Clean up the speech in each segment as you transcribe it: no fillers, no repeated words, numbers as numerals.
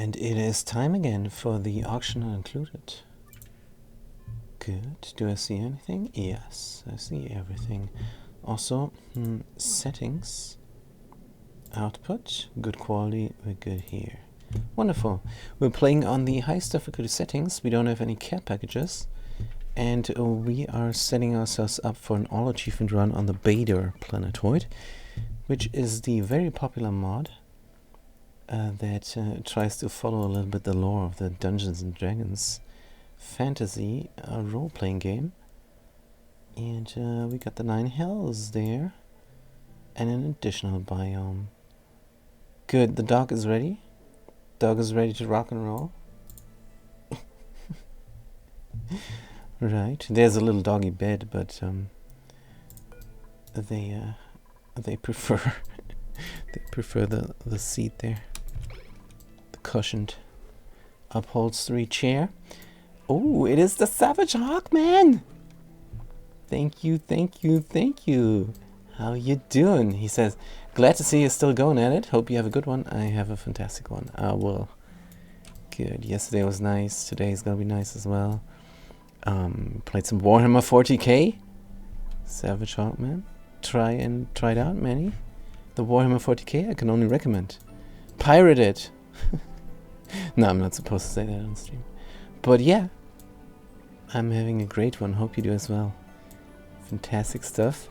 And it is time again for the auction not included. Good. Do I see anything? Yes, I see everything. Also, settings, output, good quality, we're good here. Wonderful. We're playing on the highest difficulty settings. We don't have any care packages. And we are setting ourselves up for an all achievement run on the Baator planetoid, which is the very popular mod that tries to follow a little bit the lore of the Dungeons and Dragons fantasy role-playing game. And we got the 9 hells there and an additional biome. Good, the dog is ready. Dog is ready to rock and roll. Right, there's a little doggy bed, but they prefer they prefer the seat there, the cushioned upholstery chair. Oh, it is the Savage Hawkman. Thank you, thank you, thank you. How you doing? He says, glad to see you still going at it. Hope you have a good one. I have a fantastic one. Well, good. Yesterday was nice. Today's gonna be nice as well. Played some Warhammer 40k. Savage Hawkman. Try it out, Manny. The Warhammer 40k I can only recommend. Pirate it. No, I'm not supposed to say that on stream. But yeah, I'm having a great one. Hope you do as well. Fantastic stuff.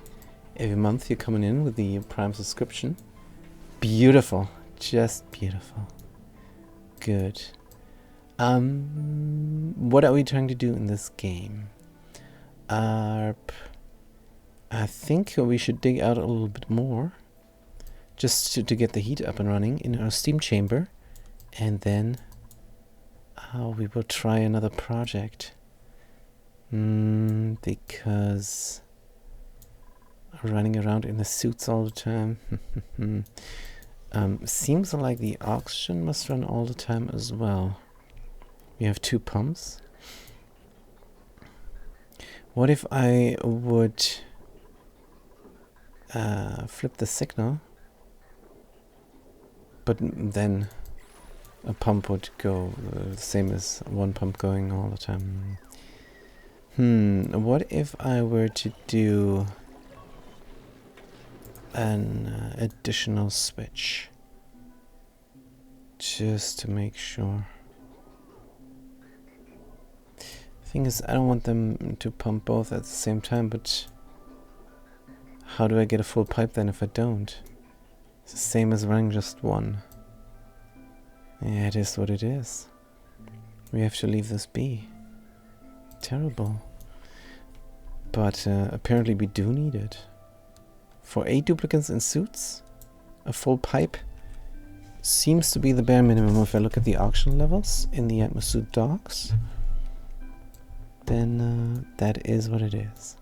Every month you're coming in with the Prime subscription. Beautiful. Just beautiful. Good. What are we trying to do in this game? I think we should dig out a little bit more, just to get the heat up and running in our steam chamber, and then we will try another project. Because running around in the suits all the time. Seems like the auction must run all the time as well. We have 2 pumps. What if I would flip the signal, but then a pump would go the same as one pump going all the time? What if I were to do an additional switch, just to make sure? Thing is, I don't want them to pump both at the same time, but how do I get a full pipe then if I don't? It's the same as running just one. Yeah, it is what it is. We have to leave this be. Terrible. But apparently we do need it. For 8 duplicates in suits, a full pipe seems to be the bare minimum. If I look at the auction levels in the Atmosuit docks, then that is what it is.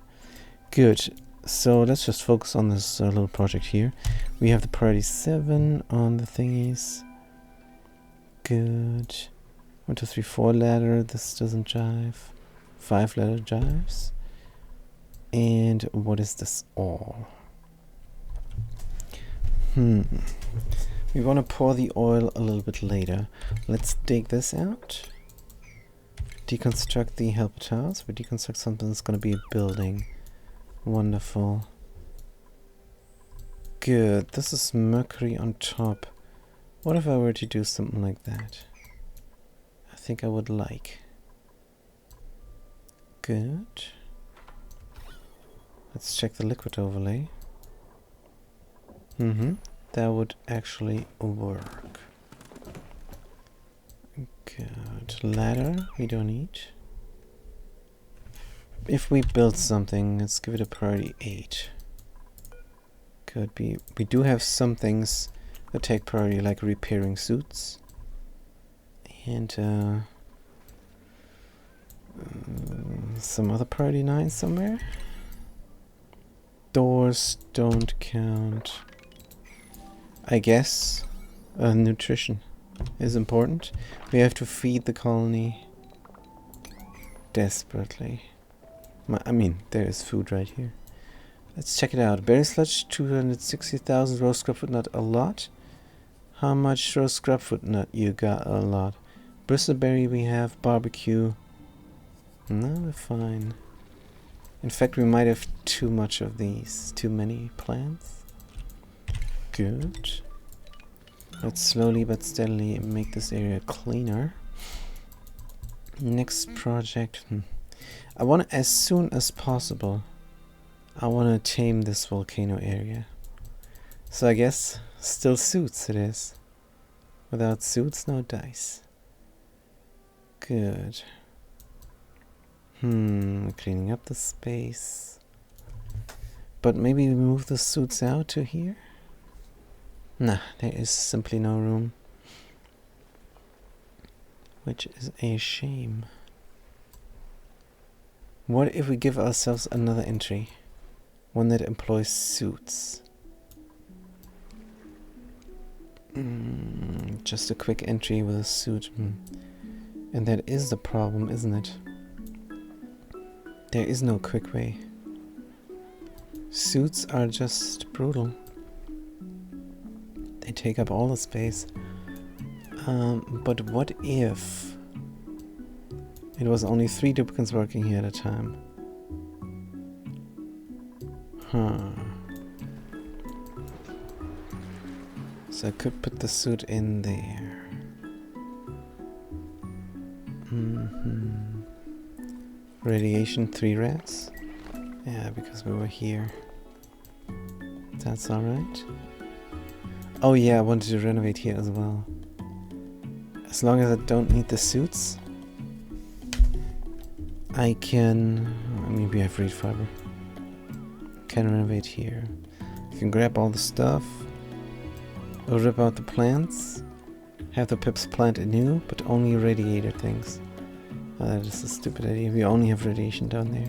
Good. So let's just focus on this little project here. We have the priority 7 on the thingies. Good. 1, 2, 3, 4 ladder. This doesn't jive. 5 ladder jives. And what is this all? We want to pour the oil a little bit later. Let's dig this out. Deconstruct the helper tiles. We deconstruct something that's going to be a building. Wonderful. Good. This is mercury on top. What if I were to do something like that? I think I would like. Good. Let's check the liquid overlay. That would actually work. Good. Ladder, we don't need. If we build something, let's give it a priority 8. Could be. We do have some things that take priority, like repairing suits. And some other priority 9 somewhere. Doors don't count. I guess nutrition is important. We have to feed the colony desperately. I mean, there is food right here. Let's check it out. Berry sludge, 260,000. Rose scrub, but not a lot. How much roast scrubfoot nut? You got a lot. Bristleberry we have. Barbecue. No, we're fine. In fact, we might have too much of these. Too many plants. Good. Let's slowly but steadily make this area cleaner. Next project. I want to, as soon as possible, I want to tame this volcano area. So I guess still suits it is. Without suits, no dice. Good. Cleaning up the space. But maybe we move the suits out to here? Nah, there is simply no room. Which is a shame. What if we give ourselves another entry? One that employs suits. Just a quick entry with a suit. And that is the problem, isn't it? There is no quick way. Suits are just brutal. They take up all the space. But what if it was only 3 duplicates working here at a time? So I could put the suit in there. Radiation 3 rats? Yeah, because we were here. That's alright. Oh yeah, I wanted to renovate here as well. As long as I don't need the suits, I can... maybe I have reed fiber. Can renovate here. I can grab all the stuff. I'll rip out the plants. Have the pips plant anew, but only radiator things. Oh, that is a stupid idea. We only have radiation down there.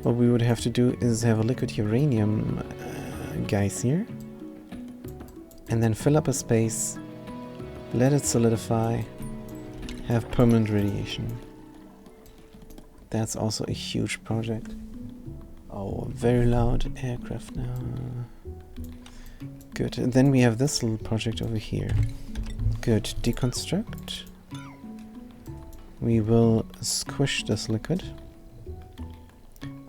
What we would have to do is have a liquid uranium geyser. And then fill up a space. Let it solidify. Have permanent radiation. That's also a huge project. Oh, very loud aircraft now. Good. And then we have this little project over here. Good. Deconstruct. We will squish this liquid.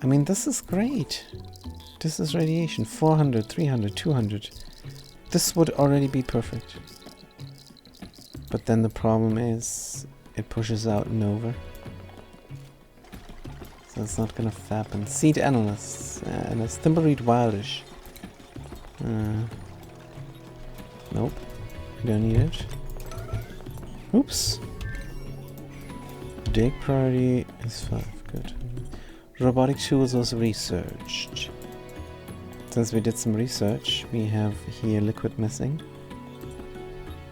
I mean, this is great. This is radiation. 400, 300, 200. This would already be perfect. But then the problem is it pushes out and over. So it's not gonna happen. Seed analysts. And it's thimbleweed wildish. Nope. We don't need it. Oops. Dig priority is 5. Good. Robotic tools was researched. Since we did some research, we have here liquid missing.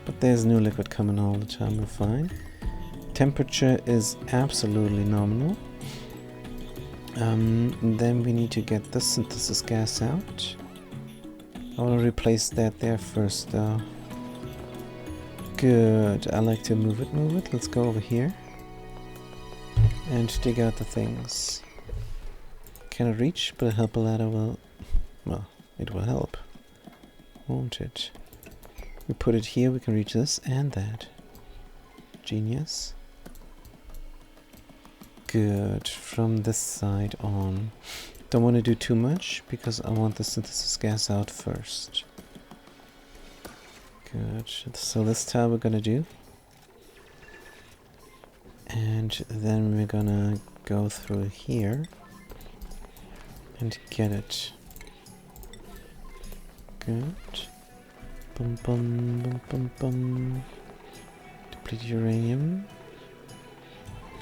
But there's new liquid coming all the time, we're fine. Temperature is absolutely nominal. Then we need to get the synthesis gas out. I want to replace that there first though. Good, I like to move it. Let's go over here. And dig out the things. Cannot reach, but a helper ladder will... well, it will help. Won't it? We put it here, we can reach this and that. Genius. Good, from this side on. Don't want to do too much, because I want the synthesis gas out first. Good, so this tile we're gonna do. And then we're gonna go through here. And get it. Good. Bum bum bum bum bum. Depleted uranium.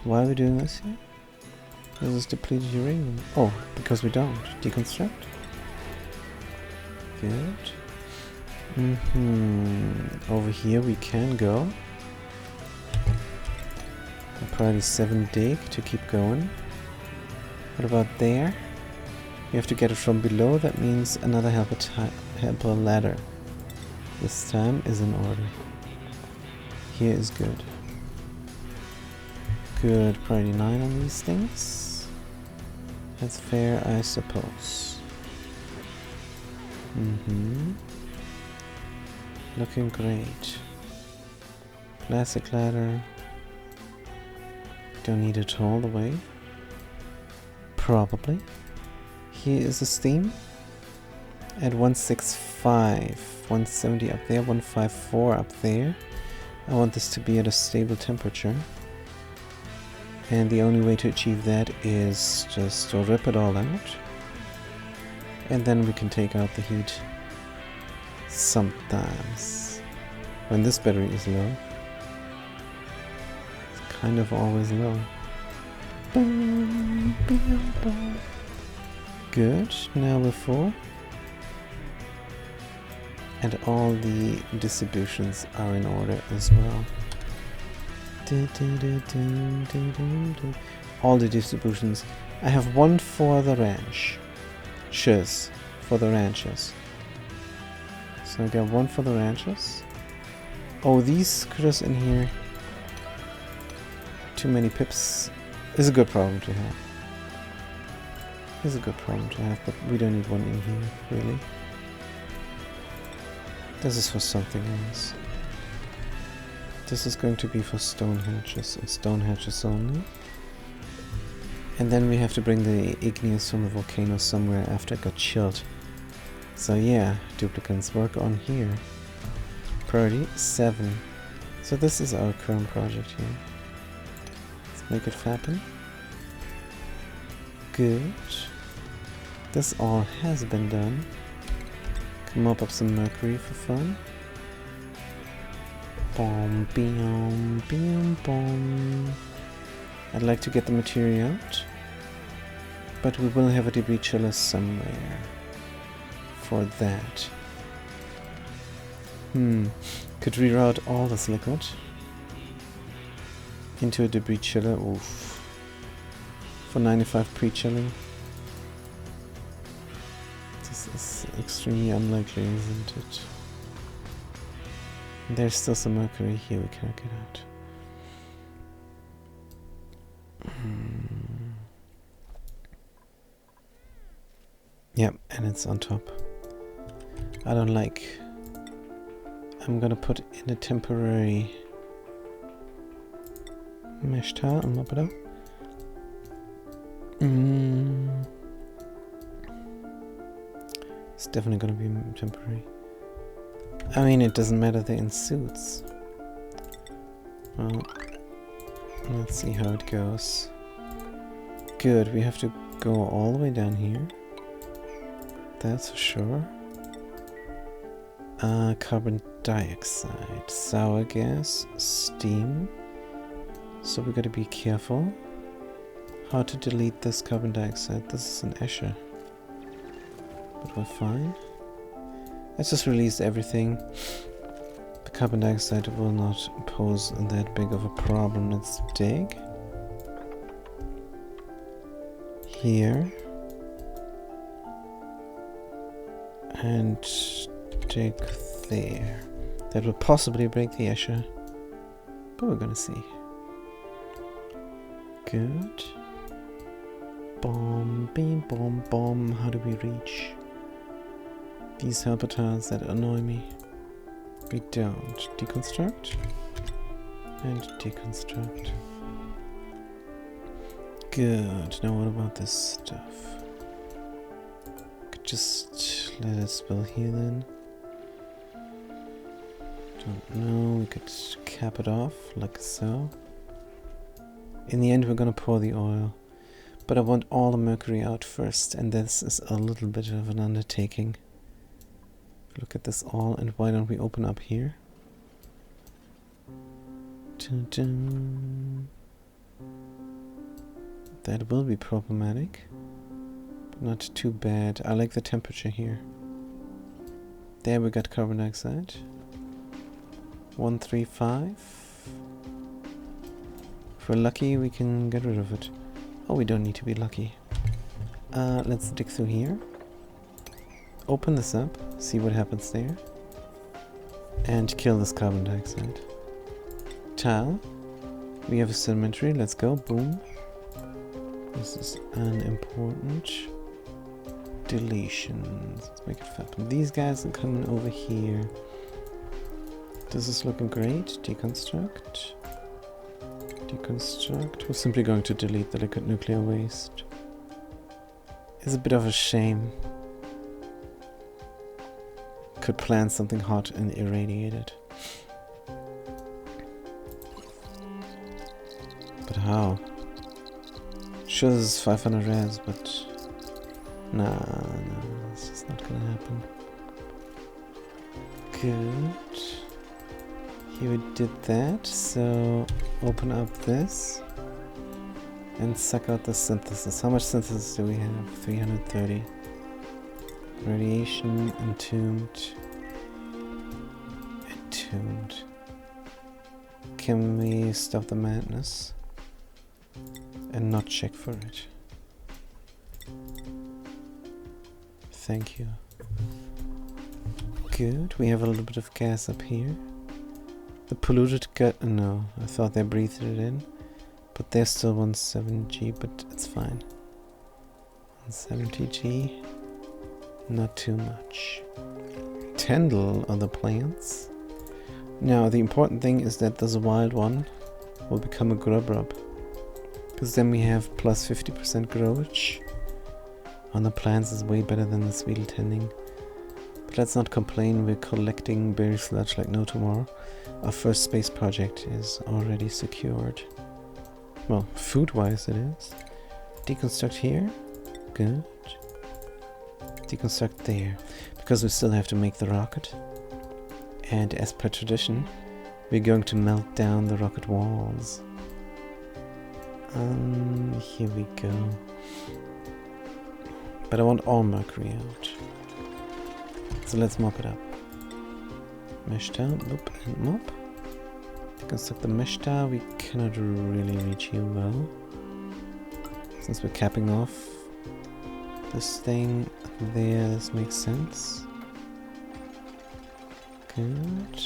Why are we doing this here? This is depleted uranium. Oh, because we don't. Deconstruct. Good. Over here we can go. Priority 7 dig to keep going. What about there? We have to get it from below. That means another helper ladder. This time is in order. Here is good. Good, priority 9 on these things. That's fair, I suppose. Looking great. Plastic ladder. Don't need it all the way. Probably. Here is the steam. At 165. 170 up there. 154 up there. I want this to be at a stable temperature. And the only way to achieve that is just to rip it all out. And then we can take out the heat sometimes. When this battery is low. It's kind of always low. Good, now we're full. And all the distributions are in order as well. All the distributions. I have one for the ranch. For the ranches. So I got one for the ranches. Oh, these critters in here. Too many pips is a good problem to have. Is a good problem to have, but we don't need one in here, really. This is for something else. This is going to be for stone hatches and stone hatches only. And then we have to bring the igneous from the volcano somewhere after it got chilled. So yeah, duplicants work on here. Priority 7. So this is our current project here. Let's make it happen. Good. This all has been done. Can mop up some mercury for fun. Boom, boom, boom, boom. I'd like to get the material out, but we will have a debris chiller somewhere for that. Could reroute all this liquid into a debris chiller. Oof. For 95 pre-chilling. This is extremely unlikely, isn't it? There's still some mercury here we can't get out. Yep, and it's on top. I don't like. I'm gonna put in a temporary mesh tile and mop it up. It's definitely gonna be temporary. I mean, it doesn't matter, they're in suits. Well, let's see how it goes. Good, we have to go all the way down here. That's for sure. Carbon dioxide, sour gas, steam. So we gotta be careful. How to delete this carbon dioxide? This is an Escher. But we're fine. Let's just release everything. The carbon dioxide will not pose that big of a problem. Let's dig. Here. And dig there. That will possibly break the Escher. But we're gonna see. Good. Bomb, beam, bomb, bomb. How do we reach these helper tiles that annoy me? We don't. Deconstruct. And deconstruct. Good. Now what about this stuff? Could just let it spill here then. Don't know. We could cap it off like so. In the end we're gonna pour the oil. But I want all the mercury out first, and this is a little bit of an undertaking. Look at this all, and why don't we open up here? Dun dun. That will be problematic, but not too bad. I like the temperature here. There we got carbon dioxide. 135. If we're lucky, we can get rid of it. Oh, we don't need to be lucky. Let's dig through here. Open this up, see what happens there. And kill this carbon dioxide. Tile. We have a sedimentary, let's go, boom. This is an important deletion. Let's make it happen. These guys are coming over here. This is looking great. Deconstruct. Deconstruct. We're simply going to delete the liquid nuclear waste. It's a bit of a shame. Could plant something hot and irradiate it. But how? Sure, this is 500 res, but nah, this is not gonna happen. Good. Here we did that, so open up this and suck out the synthesis. How much synthesis do we have? 330. Radiation, entombed. Entombed. Can we stop the madness and not check for it? Thank you. Good, we have a little bit of gas up here. The polluted gut, no, I thought they breathed it in. But there's still 17G, but it's fine. 170G, not too much. Tendril are the plants. Now, the important thing is that this wild one will become a grub rub. Because then we have plus 50% growage. On the plants is way better than the sweetle tending. But let's not complain, we're collecting berry sludge like no tomorrow. Our first space project is already secured. Well, food-wise it is. Deconstruct here. Good. Deconstruct there. Because we still have to make the rocket. And as per tradition, we're going to melt down the rocket walls. Here we go. But I want all mercury out. So let's mop it up. Mesh down, loop and mop. Deconstruct the mesh tower. We cannot really reach you well. Since we're capping off this thing there, this makes sense. Good.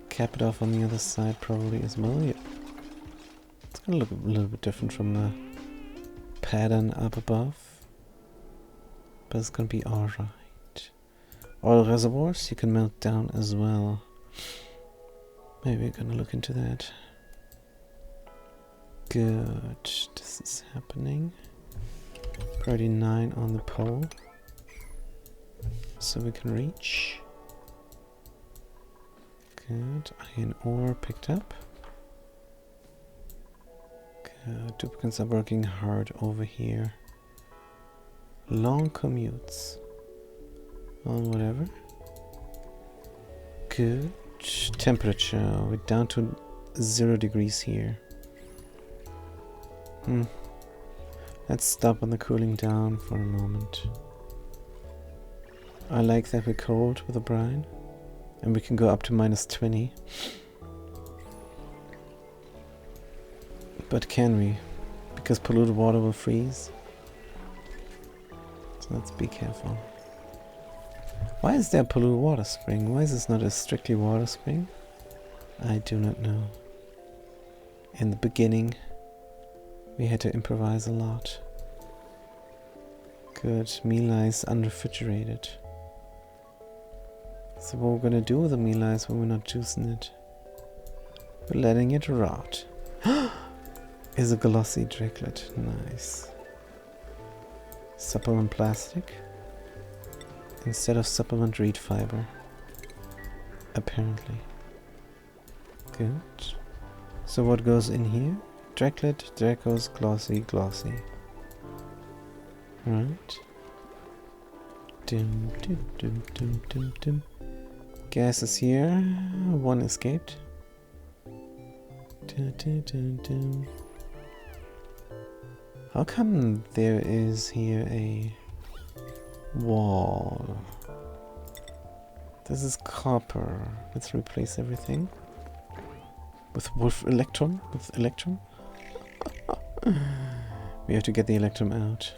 Cap it off on the other side probably as well. Yep. It's gonna look a little bit different from the pattern up above. But it's gonna be alright. Oil reservoirs you can melt down as well. Maybe we're gonna look into that. Good. This is happening. Priority 9 on the pole. So we can reach. Good. Iron ore picked up. Good. Duplicates are working hard over here. Long commutes. Well, whatever. Good. Temperature. We're down to 0 degrees here. Let's stop on the cooling down for a moment. I like that we're cold with the brine. And we can go up to -20. But can we? Because polluted water will freeze. So let's be careful. Why is there a polluted water spring? Why is this not a strictly water spring? I do not know. In the beginning, we had to improvise a lot. Good. Meal ice unrefrigerated. So what we're gonna do with the meal ice when we're not juicing it? We're letting it rot. Is a glossy draglet. Nice. Supplement plastic. Instead of supplement reed fiber. Apparently. Good. So what goes in here? Draglet, Dracos, glossy, glossy. Right. Dum, dum, dum, dum, dum, dum. Gas is here. One escaped. Dum, dum, dum, dum. How come there is here a wall? This is copper. Let's replace everything. With wolf electrum? With electrum? We have to get the electrum out.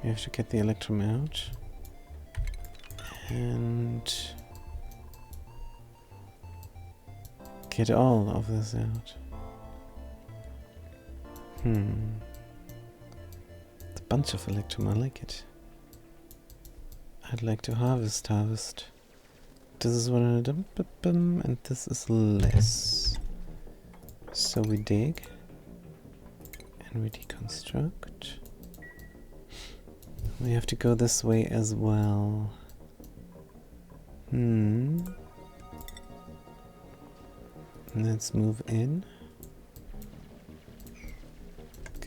We have to get the electrum out. And get all of this out. It's a bunch of electrum, I like it. I'd like to harvest. This is 100, and this is less. So we dig and we deconstruct. We have to go this way as well. Let's move in.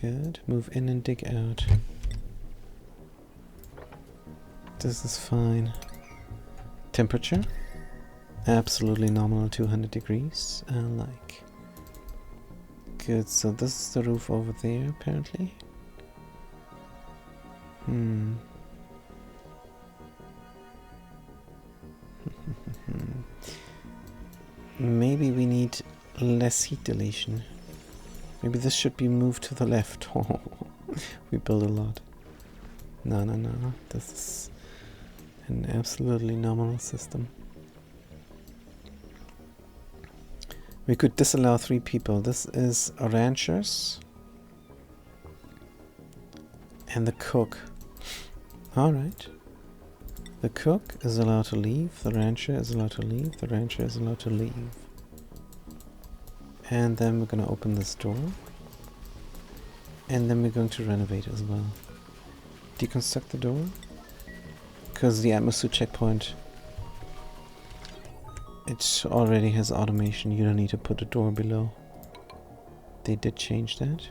Good. Move in and dig out. This is fine. Temperature? Absolutely nominal, 200 degrees. I like. Good, so this is the roof over there, apparently. Maybe we need less heat deletion. Maybe this should be moved to the left. We build a lot. No. This is an absolutely nominal system. We could disallow 3 people. This is ranchers and the cook. Alright. The cook is allowed to leave, the rancher is allowed to leave, the rancher is allowed to leave. And then we're going to open this door. And then we're going to renovate as well. Deconstruct the door. Because the atmosphere checkpoint, it already has automation. You don't need to put a door below. They did change that.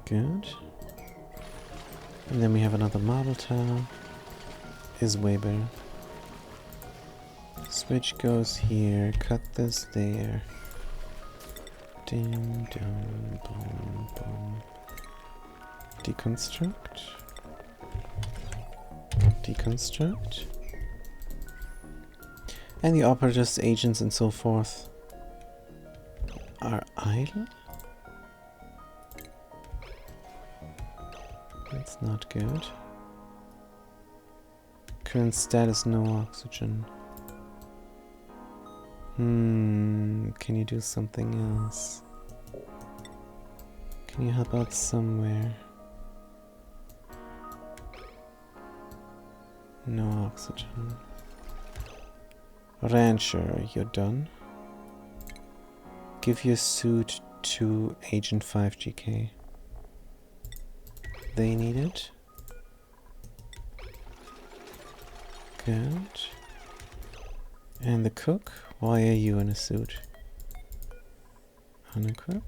Good. And then we have another marble tower. Is way better. Switch goes here. Cut this there. Ding, dong, boom, boom. Deconstruct. Deconstruct. And the operators, agents, and so forth are idle. That's not good. Current status, no oxygen. Can you do something else? Can you help out somewhere? No oxygen. Rancher, you're done. Give your suit to Agent 5GK. They need it. Good. And the cook? Why are you in a suit? Unequip.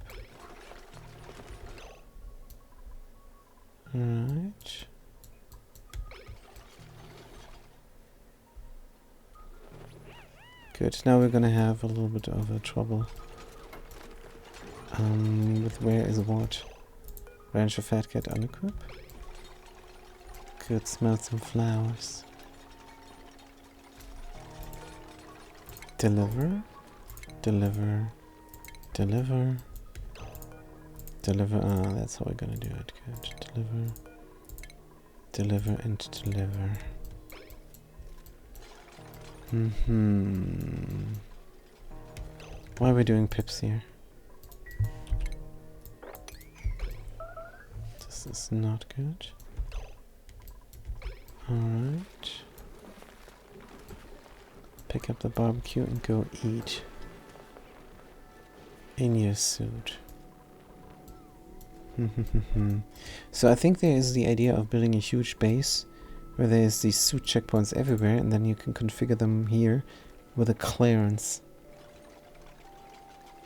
Alright. Good, now we're gonna have a little bit of a trouble. With where is what? Rancher Fat Cat unequip. Good, smell some flowers. Deliver. Deliver. Deliver. Deliver. Ah, that's how we're gonna do it. Good. Deliver. Deliver and deliver. Why are we doing pips here? This is not good. Alright. Pick up the barbecue and go eat. In your suit. So I think there is the idea of building a huge base where there's these suit checkpoints everywhere, and then you can configure them here with a clearance.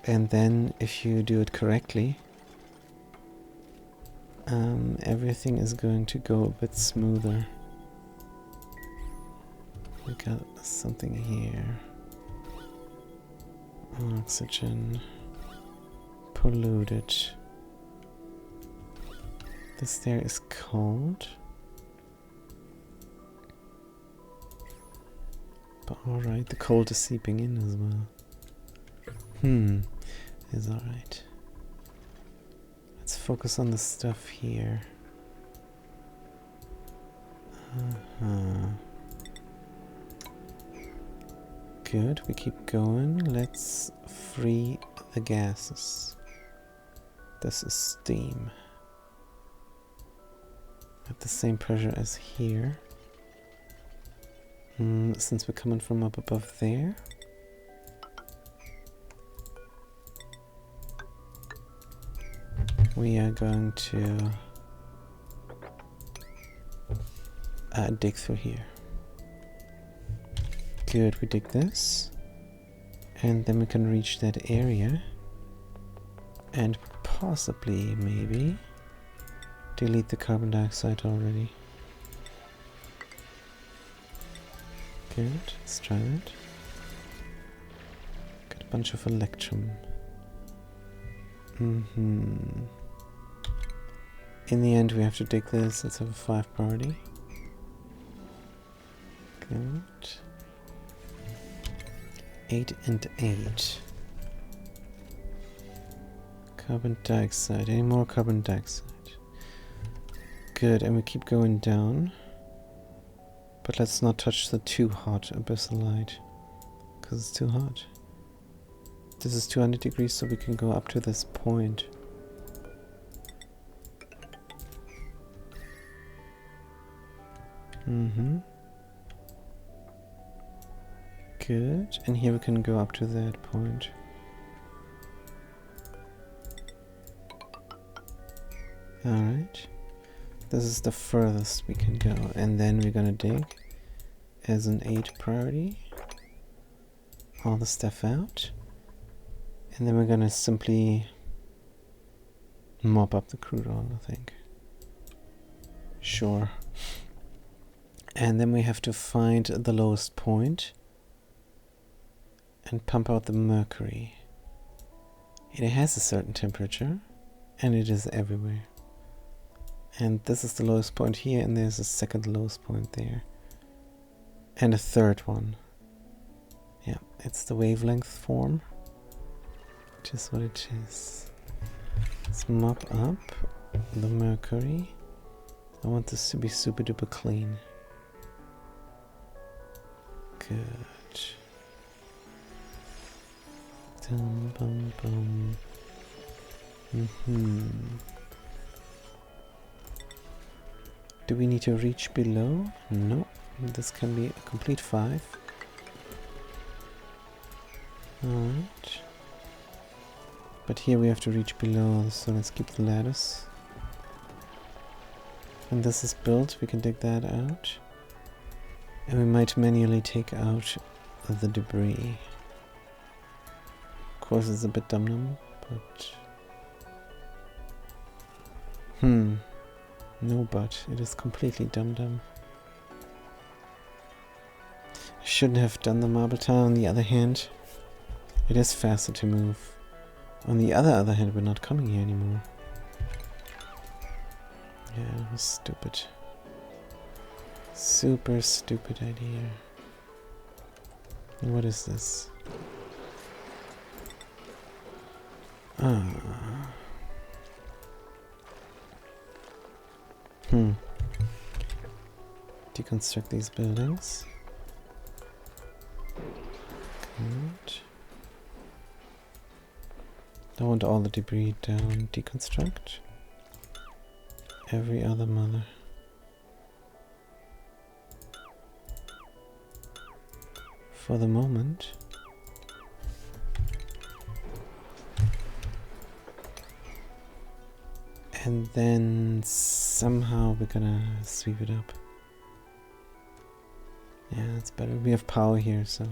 And then if you do it correctly, everything is going to go a bit smoother. We got something here. Oxygen. Polluted. This there is cold. But alright, the cold is seeping in as well. Is alright. Let's focus on the stuff here. Good, we keep going. Let's free the gases. This is steam. at the same pressure as here. Since we're coming from up above there. We are going to dig through here. Good, we dig this. And then we can reach that area. And possibly, maybe, delete the carbon dioxide already. Good, let's try that. Got a bunch of electrum. In the end we have to dig this. Let's have a 5 priority. Good. 8 and 8. Carbon dioxide. Any more carbon dioxide? Good, and we keep going down. But let's not touch the too hot abyssal light, because it's too hot. This is 200 degrees, so we can go up to this point. Good, and here we can go up to that point. Alright. This is the furthest we can go, and then we're gonna dig as an 8 priority all the stuff out, and then we're gonna simply mop up the crude oil, I think. Sure. And then we have to find the lowest point and pump out the mercury. It has a certain temperature, and it is everywhere. And this is the lowest point here, and there's a second lowest point there. And a third one. Yeah, it's the wavelength form. Which is what it is. Let's mop up the mercury. I want this to be super duper clean. Good. Dum bum bum. Do we need to reach below? No. This can be a complete 5. Alright. But here we have to reach below, so let's keep the lattice. When this is built, we can dig that out. And we might manually take out the debris. Of course, it's a bit dum-dum, but... No, but it is completely dum-dum. I shouldn't have done the marble tile. On the other hand, it is faster to move. On the other hand, we're not coming here anymore. Yeah, it was stupid. Super stupid idea. What is this? Deconstruct these buildings. Good. I want all the debris down. Deconstruct. Every other mother. For the moment. And then somehow we're gonna sweep it up. Yeah, it's better. We have power here, so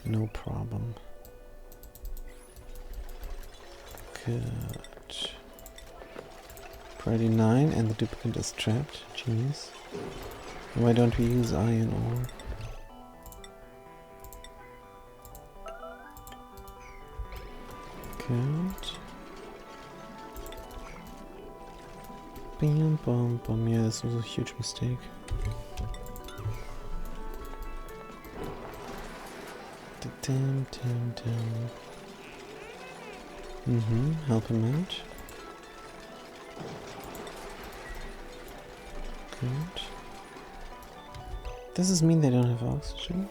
no problem. Good. Priority 9, and the duplicate is trapped. Genius. Why don't we use iron ore? Good. Bam, bam, bam. Yeah, this was a huge mistake. Dum, dum, dum. Help him out. Good. Does this mean they don't have oxygen?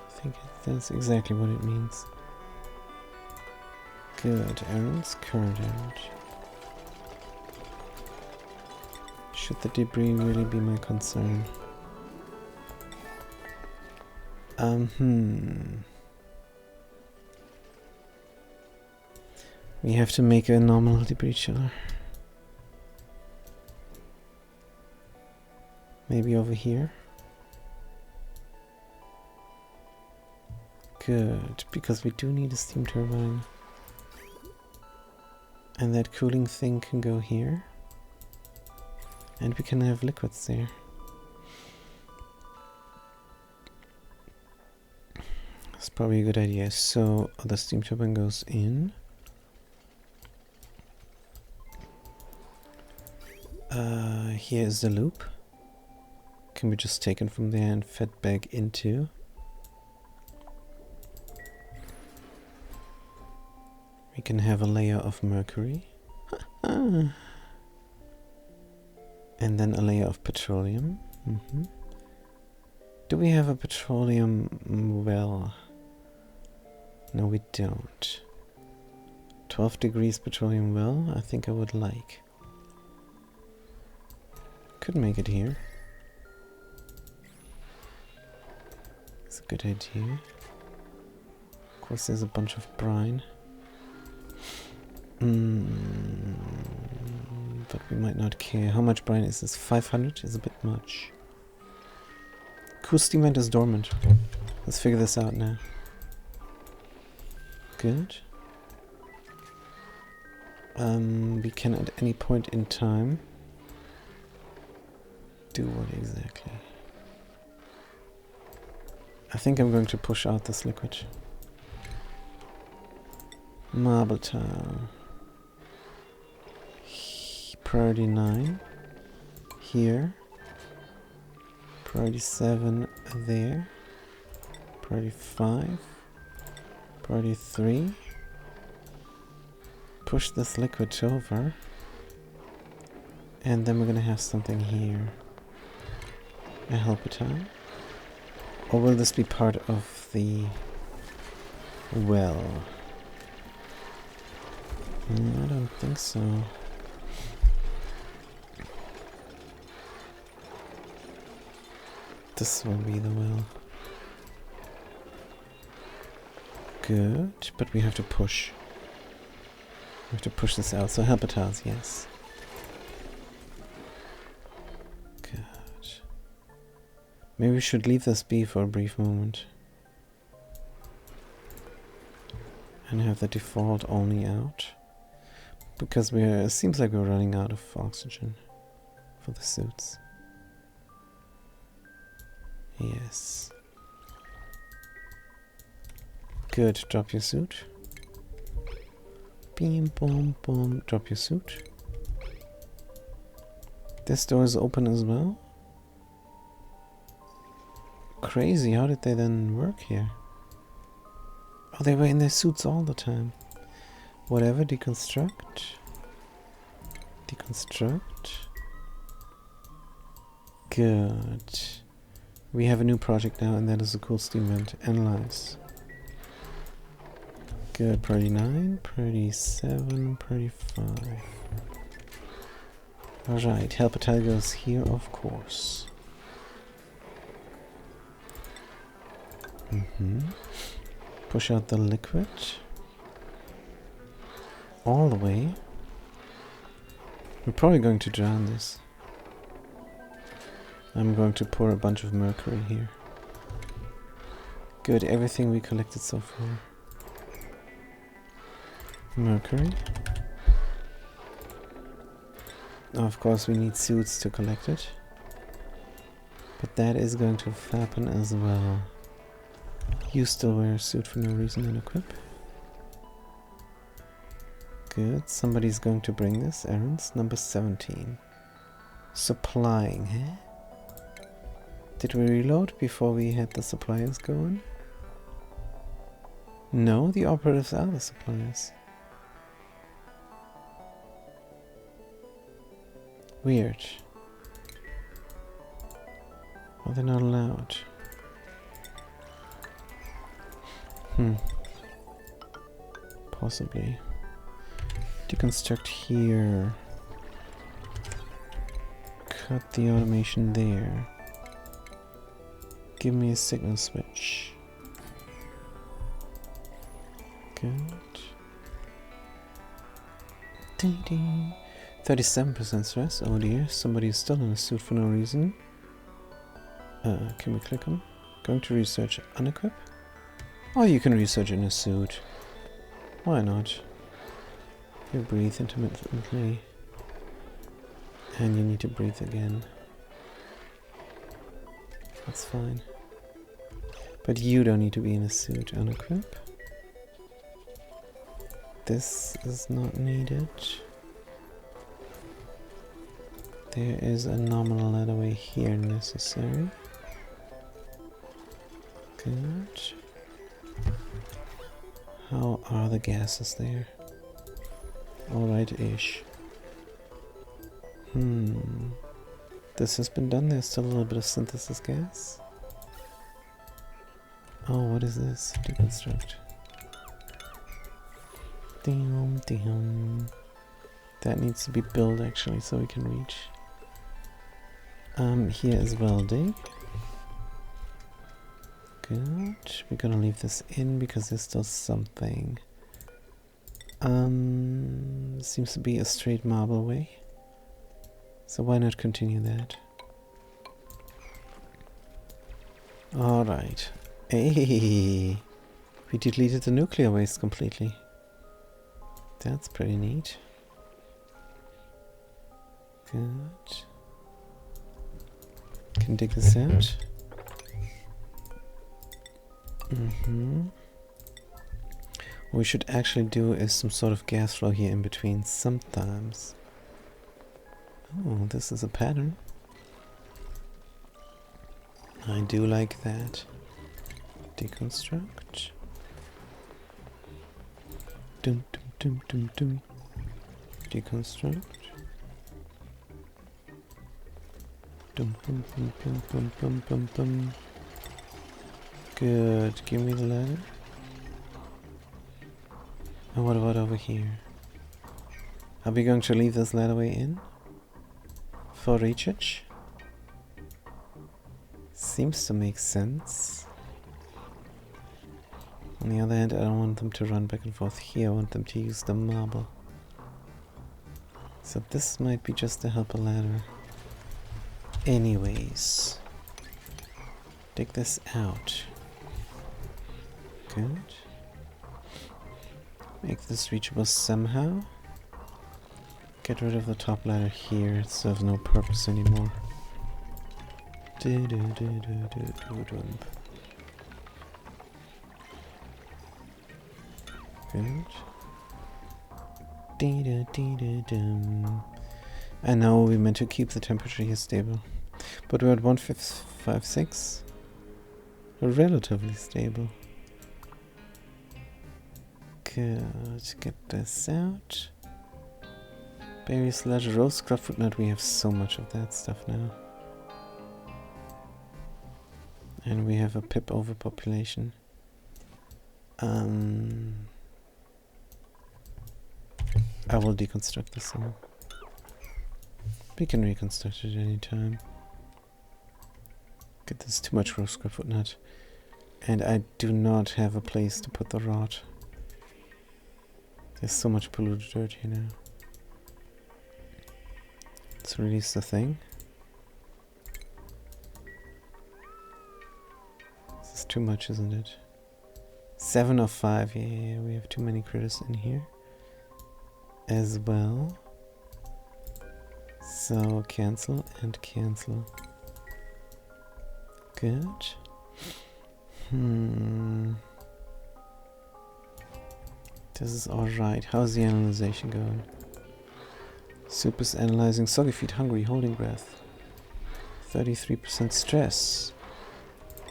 I think that's exactly what it means. Good. Arrows, current arrows. Should the debris really be my concern? We have to make a normal debris chiller. Maybe over here. Good, because we do need a steam turbine. And that cooling thing can go here. And we can have liquids there. That's probably a good idea. So the steam turbine goes in. Here is the loop. Can be just taken from there and fed back into. We can have a layer of mercury. And then a layer of petroleum. Do we have a petroleum well? No, we don't. 12 degrees petroleum well, I think I would like. Could make it here. It's a good idea. Of course, there's a bunch of brine. But we might not care. How much brine is this? 500 is a bit much. Cool, steam vent is dormant. Let's figure this out now. Good. We can at any point in time do what exactly? I think I'm going to push out this liquid. Marble tile. Priority 9. Here. Priority 7 there. Priority 5. Priority 3. Push this liquid over. And then we're gonna have something here. A helper tile. Or will this be part of the well? I don't think so. This will be the well. Good, but we have to push. We have to push this out. So helper tiles, yes. Good. Maybe we should leave this be for a brief moment. And have the default only out. Because it seems like we're running out of oxygen for the suits. Yes. Good, drop your suit. Beam, boom, boom, drop your suit. This door is open as well. Crazy, how did they then work here? Oh, they were in their suits all the time. Whatever, deconstruct. Deconstruct. Good. We have a new project now, and that is a cool steam vent. Analyze. Good, priority 9, priority 7, priority 5. Alright, helper tile goes here, of course. Push out the liquid. All the way. We're probably going to drown this. I'm going to pour a bunch of mercury here. Good, everything we collected so far. Mercury. Of course we need suits to collect it. But that is going to happen as well. You still wear a suit for no reason and equip. Good, somebody's going to bring this. Errands, number 17. Supplying, huh? Did we reload before we had the suppliers going? No, the operatives are the suppliers. Weird. Oh, they're not allowed. Possibly. Deconstruct here. cut the automation there. Give me a signal switch. Good. 37% stress. Oh dear, somebody is still in a suit for no reason. Can we click on? Going to research unequip? Oh, you can research in a suit. Why not? You breathe intermittently. And you need to breathe again. That's fine. But you don't need to be in a suit. Unequip. This is not needed. There is a nominal ladderway here necessary. Good. How are the gases there? Alright-ish. This has been done. There's still a little bit of synthesis gas. Oh, what is this? Deconstruct. Damn. That needs to be built actually so we can reach. Here as well, dig. Good. We're gonna leave this in because there's still something. Seems to be a straight marble way. So why not continue that? Alright. Hey! We deleted the nuclear waste completely. That's pretty neat. Good. Can dig this out. What we should actually do is some sort of gas flow here in between sometimes. Oh, this is a pattern. I do like that. Deconstruct. Dum dum dum dum dum. Deconstruct. Dum bum bum bum bum bum bum bum. Good. Give me the ladder. And what about over here? Are we going to leave this ladderway in? For research? Seems to make sense. On the other hand, I don't want them to run back and forth here. I want them to use the marble. So this might be just to help a ladder. Anyways. Dig this out. Good. Make this reachable somehow. Get rid of the top ladder here. It serves no purpose anymore. Good. I know we meant to keep the temperature here stable, but we're at 156. Relatively stable. Good. Get this out. Berry sludge, rose scrub footnote. We have so much of that stuff now. And we have a pip overpopulation. I will deconstruct this one. We can reconstruct it any time. Get this too much rose scrub footnote. And I do not have a place to put the rot. There's so much polluted dirt here now. Let's release the thing. This is too much, isn't it? 7 of 5. Yeah, we have too many critters in here as well. So cancel and cancel. Good. This is alright. How's the analyzation going? Soup is analyzing. Soggy feet, hungry, holding breath. 33% stress.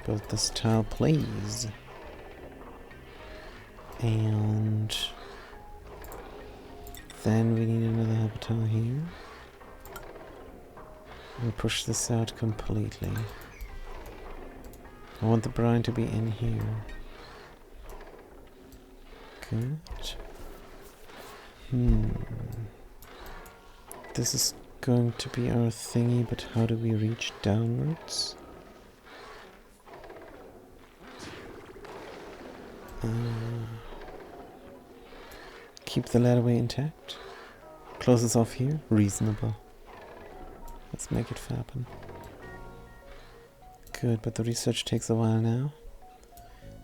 Build this tile, please. And then we need another habitat here. We'll push this out completely. I want the brine to be in here. Good. This is going to be our thingy, but how do we reach downwards? Keep the ladderway intact. Close us off here. Reasonable. Let's make it happen. Good, but the research takes a while now.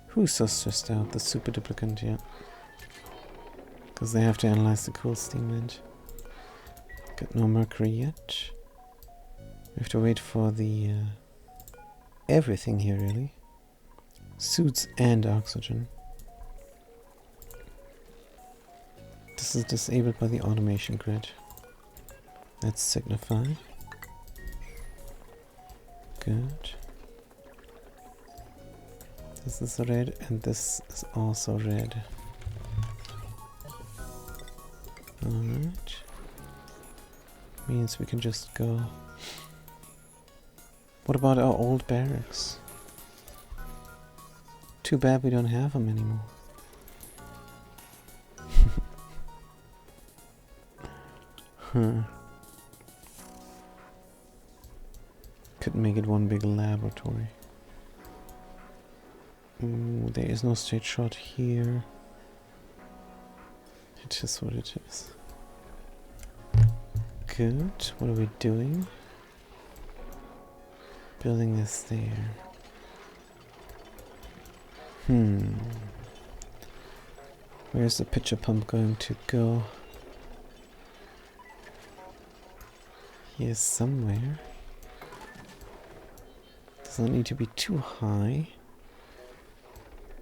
Who's so stressed out? The super duplicant, yeah. Because they have to analyze the cool steam vent. Got no mercury yet. We have to wait for the everything here, really. Suits and oxygen. This is disabled by the automation grid. Let's signify. Good. This is red and this is also red. Alright. Means we can just go. What about our old barracks? Too bad we don't have them anymore. Huh. Could make it one big laboratory. Ooh, there is no straight shot here. It is what it is. Good. What are we doing? Building this there. Where's the pitcher pump going to go? Here somewhere. Doesn't need to be too high.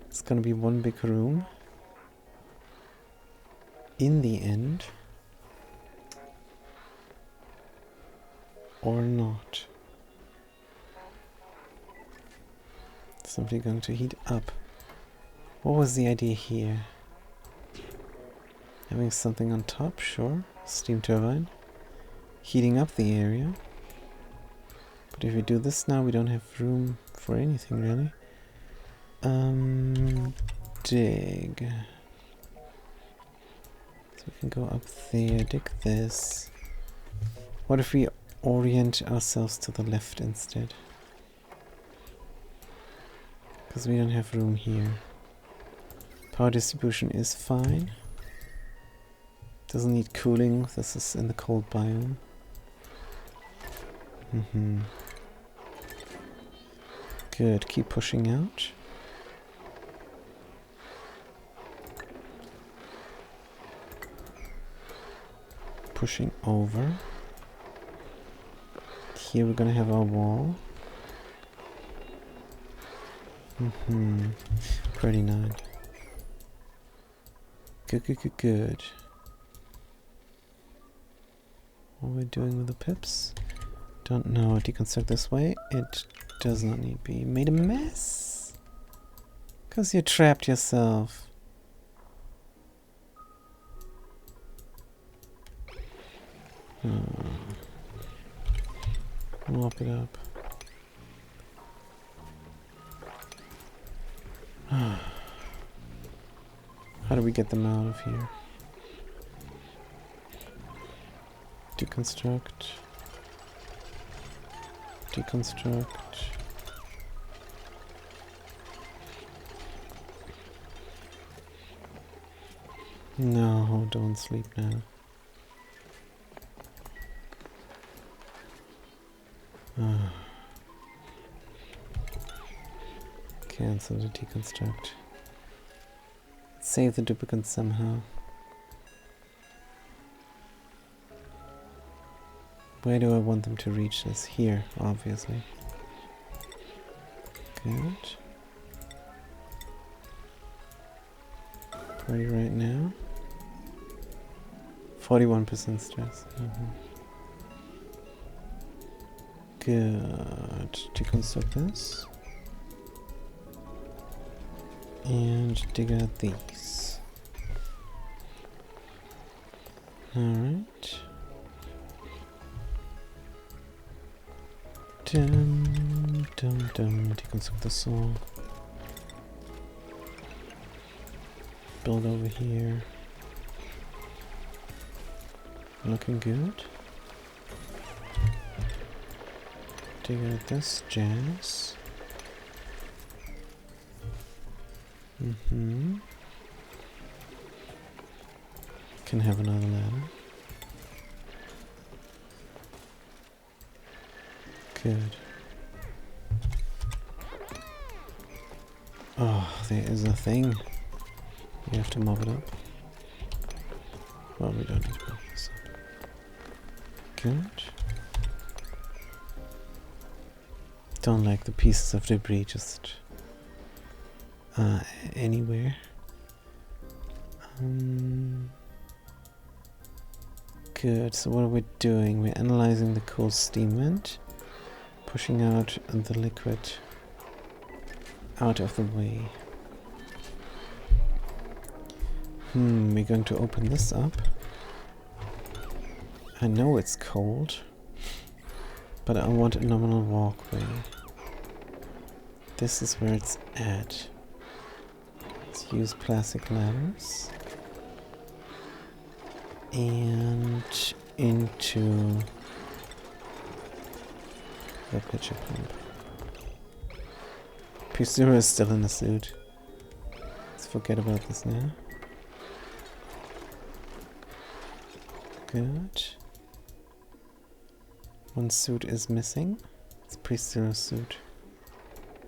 It's gonna be one big room. In the end. Or not. Somebody going to heat up. What was the idea here? Having something on top, sure. Steam turbine. Heating up the area. But if we do this now, we don't have room for anything really. Dig. So we can go up there, dig this. What if we orient ourselves to the left instead? Because we don't have room here. Power distribution is fine. Doesn't need cooling. This is in the cold biome. Good. Keep pushing out. Pushing over. Here we're gonna have our wall. Pretty nice. Good, good, good, good. What are we doing with the pips? Don't know. Deconstruct this way. It does not need to be. Made a mess. Because you trapped yourself. Mop it up. How do we get them out of here? Deconstruct. Deconstruct. No, don't sleep now. Cancel the deconstruct. Save the duplicant somehow. Where do I want them to reach this? Here, obviously. Good. Ready right now. 41% stress. Good. Deconstruct this. And dig out these. Alright. Deconstruct the saw. Build over here. Looking good. dig out this jazz. Can have another ladder. Good. Oh, there is a thing. You have to mop it up. Well, we don't need to mop this up. Good. Don't like the pieces of debris just anywhere. Good, so what are we doing? We're analyzing the cold steam vent, pushing out the liquid out of the way. We're going to open this up. I know it's cold, but I want a nominal walkway. This is where it's at. Let's use plastic ladders. And into the pitcher pump. P0 is still in the suit. Let's forget about this now. Good. One suit is missing. It's P0's suit.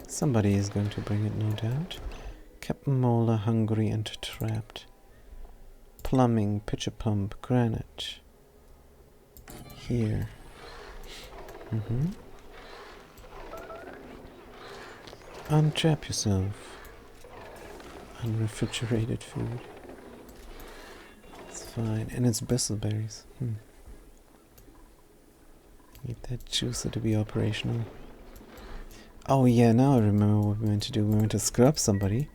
Somebody is going to bring it, no doubt. Captain Mola, hungry and trapped. Plumbing, pitcher pump, granite. Here. Untrap yourself. Unrefrigerated food. It's fine. And it's bristleberries. Need that juicer to be operational. Oh yeah, now I remember what we meant to do. We meant to scrub somebody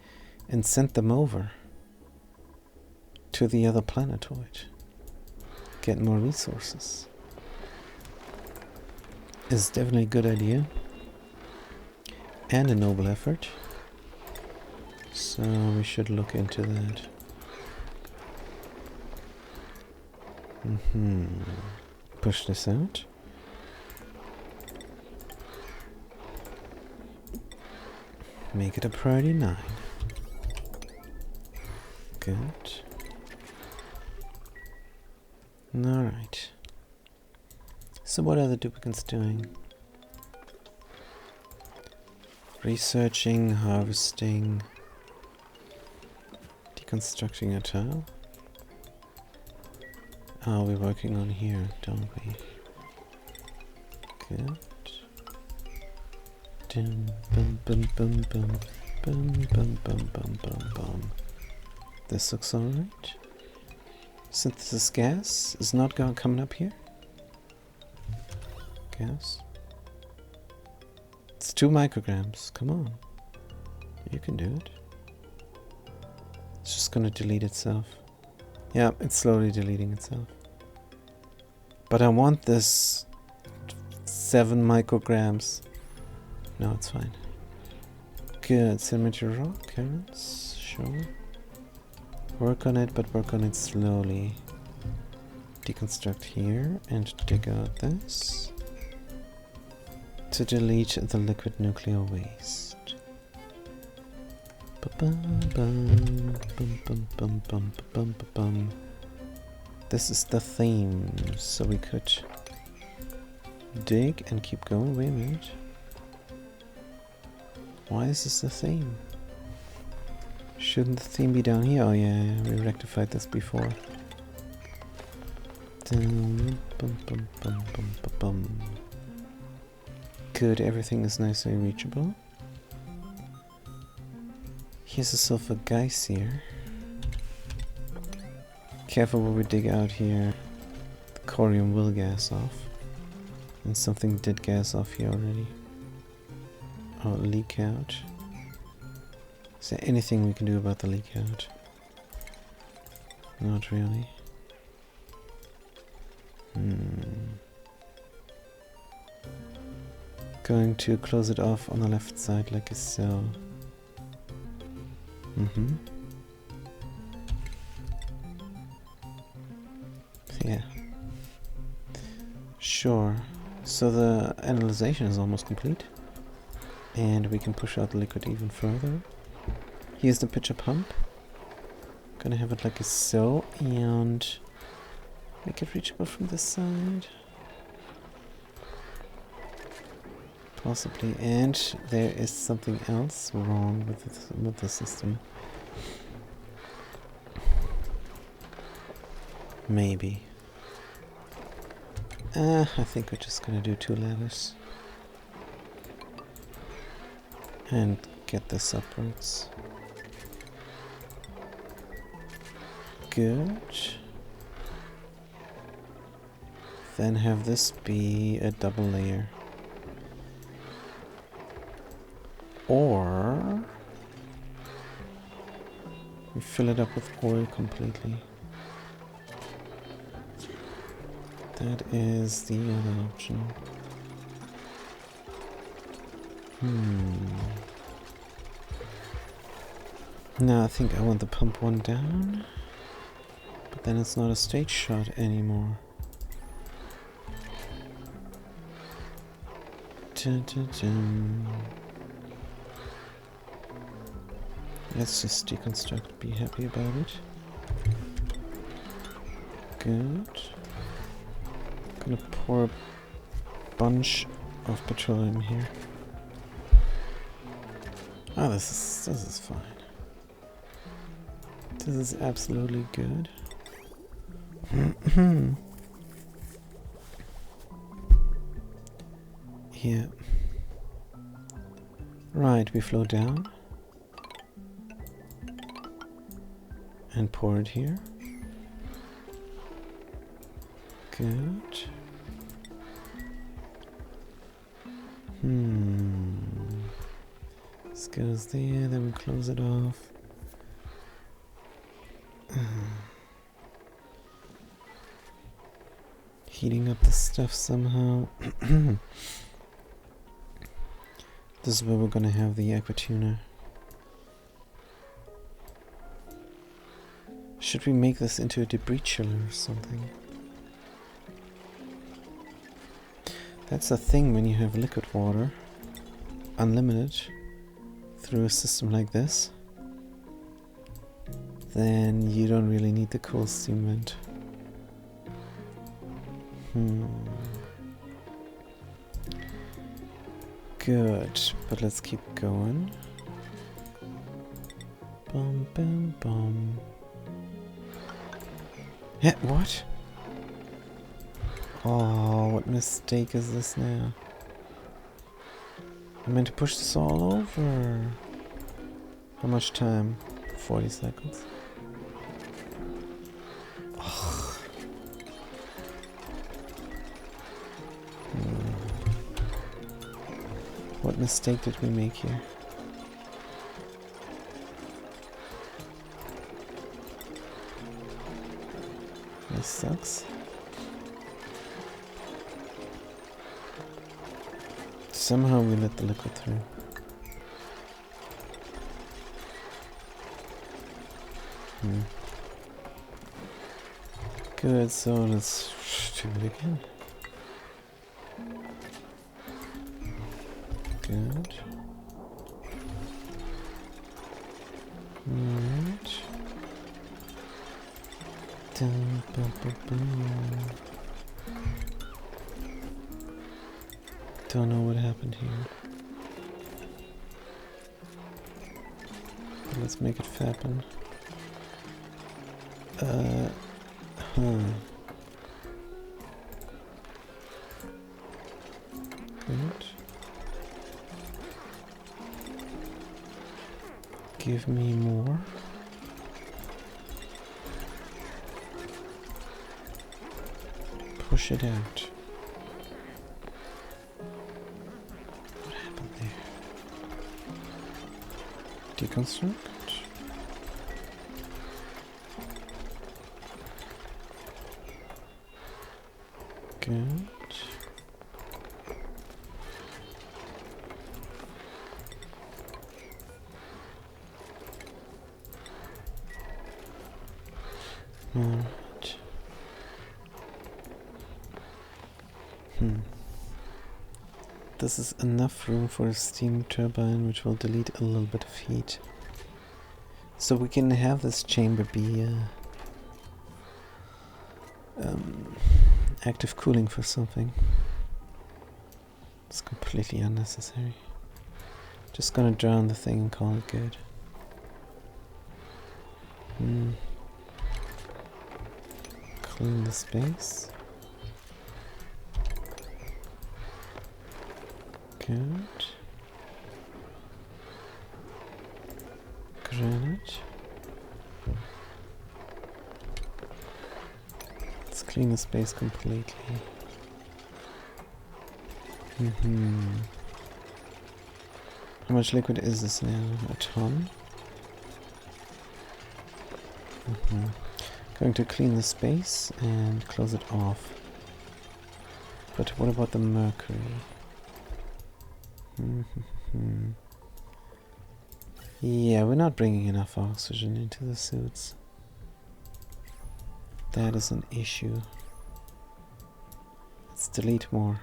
and send them over to the other planetoid. Get more resources. It's definitely a good idea. And a noble effort. So we should look into that. Push this out. Make it a priority 9. Good. Alright. So what are the duplicants doing? Researching, harvesting, deconstructing a tile. Oh, we're working on here, don't we? Good. Dum bum bum bum bum bum bum bum bum bum bum. This looks alright. Synthesis gas is not coming up here. Gas. It's 2 micrograms. Come on. You can do it. It's just gonna delete itself. Yeah, it's slowly deleting itself. But I want this 7 micrograms. No, it's fine. Good. Cemetery rock, carrots, sure. Work on it, but work on it slowly. Deconstruct here and dig out this. To delete the liquid nuclear waste. This is the theme, so we could dig and keep going. Wait a minute. Why is this the theme? Shouldn't the theme be down here? Oh yeah, we rectified this before. Good, everything is nicely reachable. Here's a sulfur geyser. Careful what we dig out here. The corium will gas off. And something did gas off here already. Oh, leak out. Is there anything we can do about the leak out? Not really. Going to close it off on the left side like so. Yeah. Sure. So the analyzation is almost complete. And we can push out the liquid even further. Here's the pitcher pump. Gonna have it like so, and make it reachable from this side. Possibly, and there is something else wrong with the system. Maybe. I think we're just gonna do 2 ladders. And get this upwards. Good. Then have this be a double layer. Or we fill it up with oil completely. That is the other option. No, I think I want the pump one down. But then it's not a stage shot anymore. Dun, dun, dun. Let's just deconstruct, be happy about it. Good. Gonna pour a bunch of petroleum here. Oh, this is fine. This is absolutely good. Here. Right, we flow down. And pour it here. Good. This goes there, then we close it off. Heating up the stuff somehow. This is where we're gonna have the aqua tuner. Should we make this into a debris chiller or something? That's the thing when you have liquid water, unlimited, through a system like this, then you don't really need the cool steam vent. Good, but let's keep going. Bum, bum, bum. Yeah, what? Oh, what mistake is this now? I meant to push this all over. How much time? 40 seconds. What mistake did we make here? This sucks. Somehow we let the liquid through. Good, so let's do it again. Good. Alright. Dun, bum, bum, bum. Don't know what happened here. But let's make it happen. Good. Give me more. Push it out. What happened there? Deconstruct. Good. Alright. this is enough room for a steam turbine, which will delete a little bit of heat. So we can have this chamber be active cooling for something. It's completely unnecessary. Just gonna drown the thing and call it good. Clean the space. Good. Granite. Let's clean the space completely. How much liquid is this now? A ton? Going to clean the space and close it off. But what about the mercury? Yeah, we're not bringing enough oxygen into the suits. That is an issue. Let's delete more.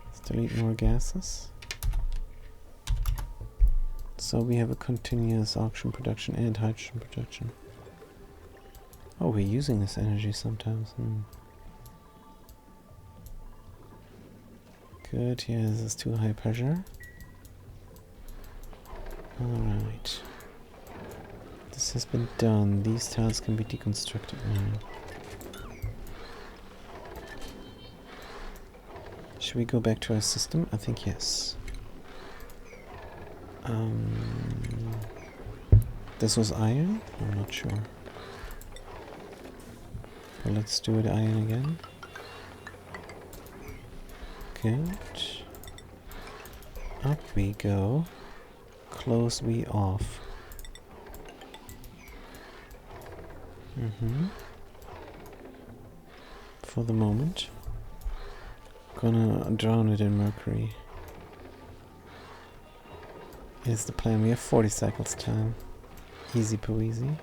Let's delete more gases. So we have a continuous oxygen production and hydrogen production. Oh, we're using this energy sometimes. Good, yeah, this is too high pressure. Alright. This has been done. These tiles can be deconstructed now. Should we go back to our system? I think yes. This was iron? I'm not sure. Well, let's do it iron again. Good. Up we go. Close we off. For the moment. Gonna drown it in mercury. Is the plan. We have 40 cycles time. Easy peasy.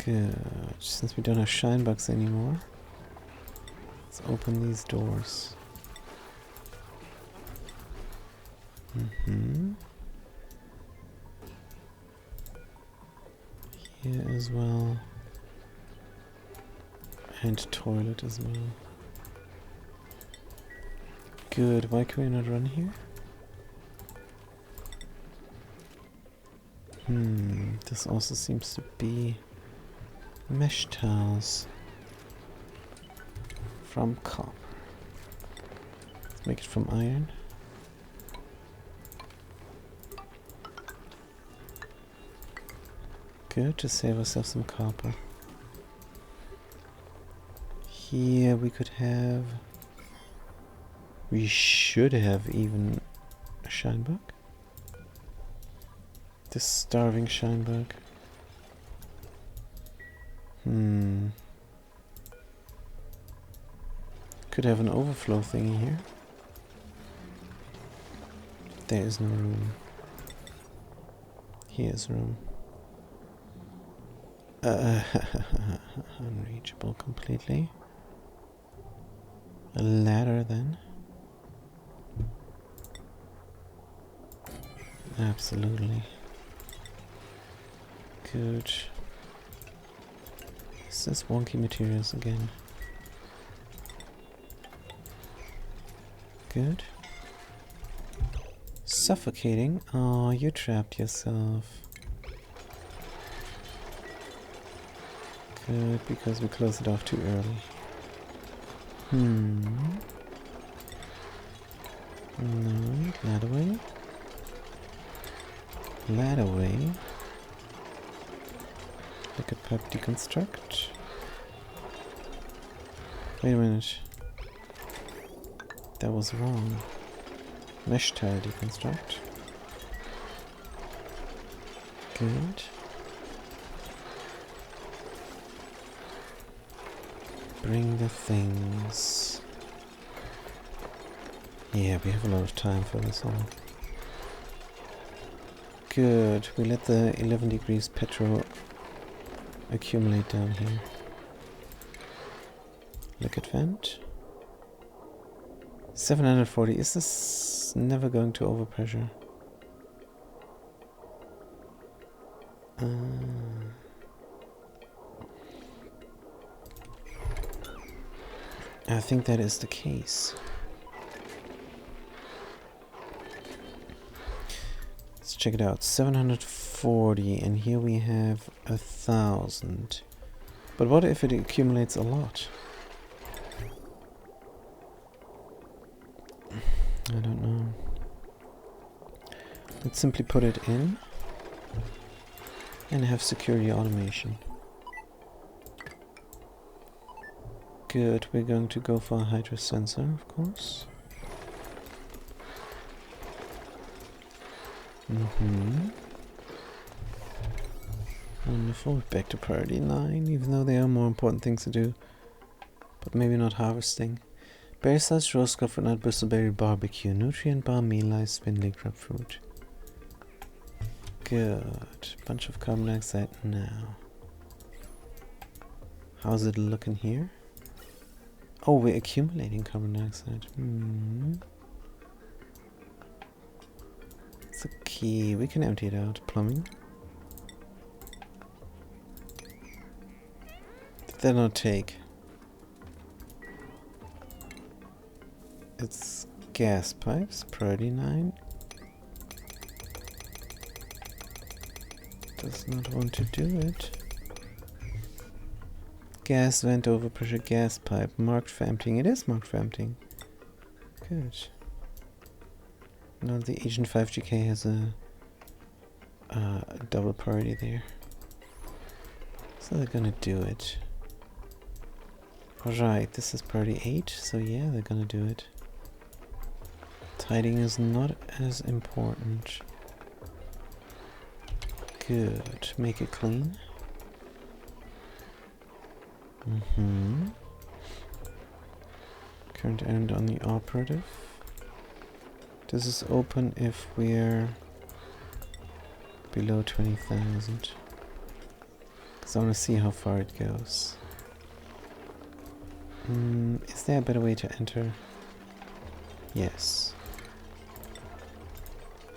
Good. Since we don't have shine bugs anymore, let's open these doors. Here as well. And toilet as well. Good. Why can we not run here? This also seems to be mesh tiles from copper. Let's make it from iron. Good, to save ourselves some copper. Here we could have... We should have even a shine bug. This starving shine bug. Could have an overflow thingy here. There is no room. Here's room. Unreachable completely. A ladder then. Absolutely. Good. Is this wonky materials again? Good. Suffocating? Oh, you trapped yourself. Good, because we closed it off too early. No, ladder away. Ladder away. Liquid pipe deconstruct. Wait a minute. That was wrong. Mesh tile deconstruct. Good. Bring the things. Yeah, we have a lot of time for this all. Good. We let the 11 degrees petrol accumulate down here. Liquid vent. 740. Is this never going to overpressure? I think that is the case. Let's check it out. 740, and here we have 1,000. But what if it accumulates a lot? I don't know. Let's simply put it in and have security automation. Good, we're going to go for a hydro sensor, of course. Wonderful, back to priority 9, even though there are more important things to do. But maybe not harvesting. Berry slice, roast coconut nut, bristleberry barbecue, nutrient bar, meal ice, spindly grapefruit. Good, bunch of carbon dioxide now. How's it looking here? Oh, we're accumulating carbon dioxide. It's a key. We can empty it out. Plumbing. Did that not take? It's gas pipes. Priority 9. Does not want to do it. Gas vent overpressure gas pipe marked for emptying. It is marked for emptying. Good. Now the Agent 5GK has a double priority there. So they're gonna do it. Alright, this is priority 8, so yeah, they're gonna do it. Tidying is not as important. Good. Make it clean. Current end on the operative. This is open if we're below 20,000. Because I want to see how far it goes. Is there a better way to enter? Yes.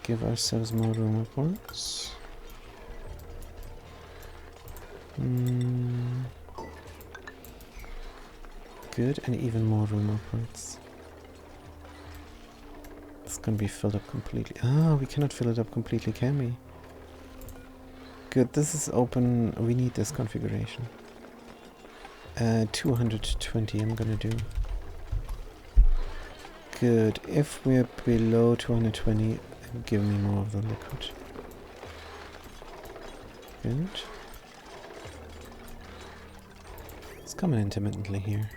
Give ourselves more room upwards. Good, and even more room upwards. It's gonna be filled up completely. Ah, we cannot fill it up completely, can we? Good, this is open. We need this configuration. 220 I'm gonna do. Good, if we're below 220, give me more of the liquid. Good. It's coming intermittently here.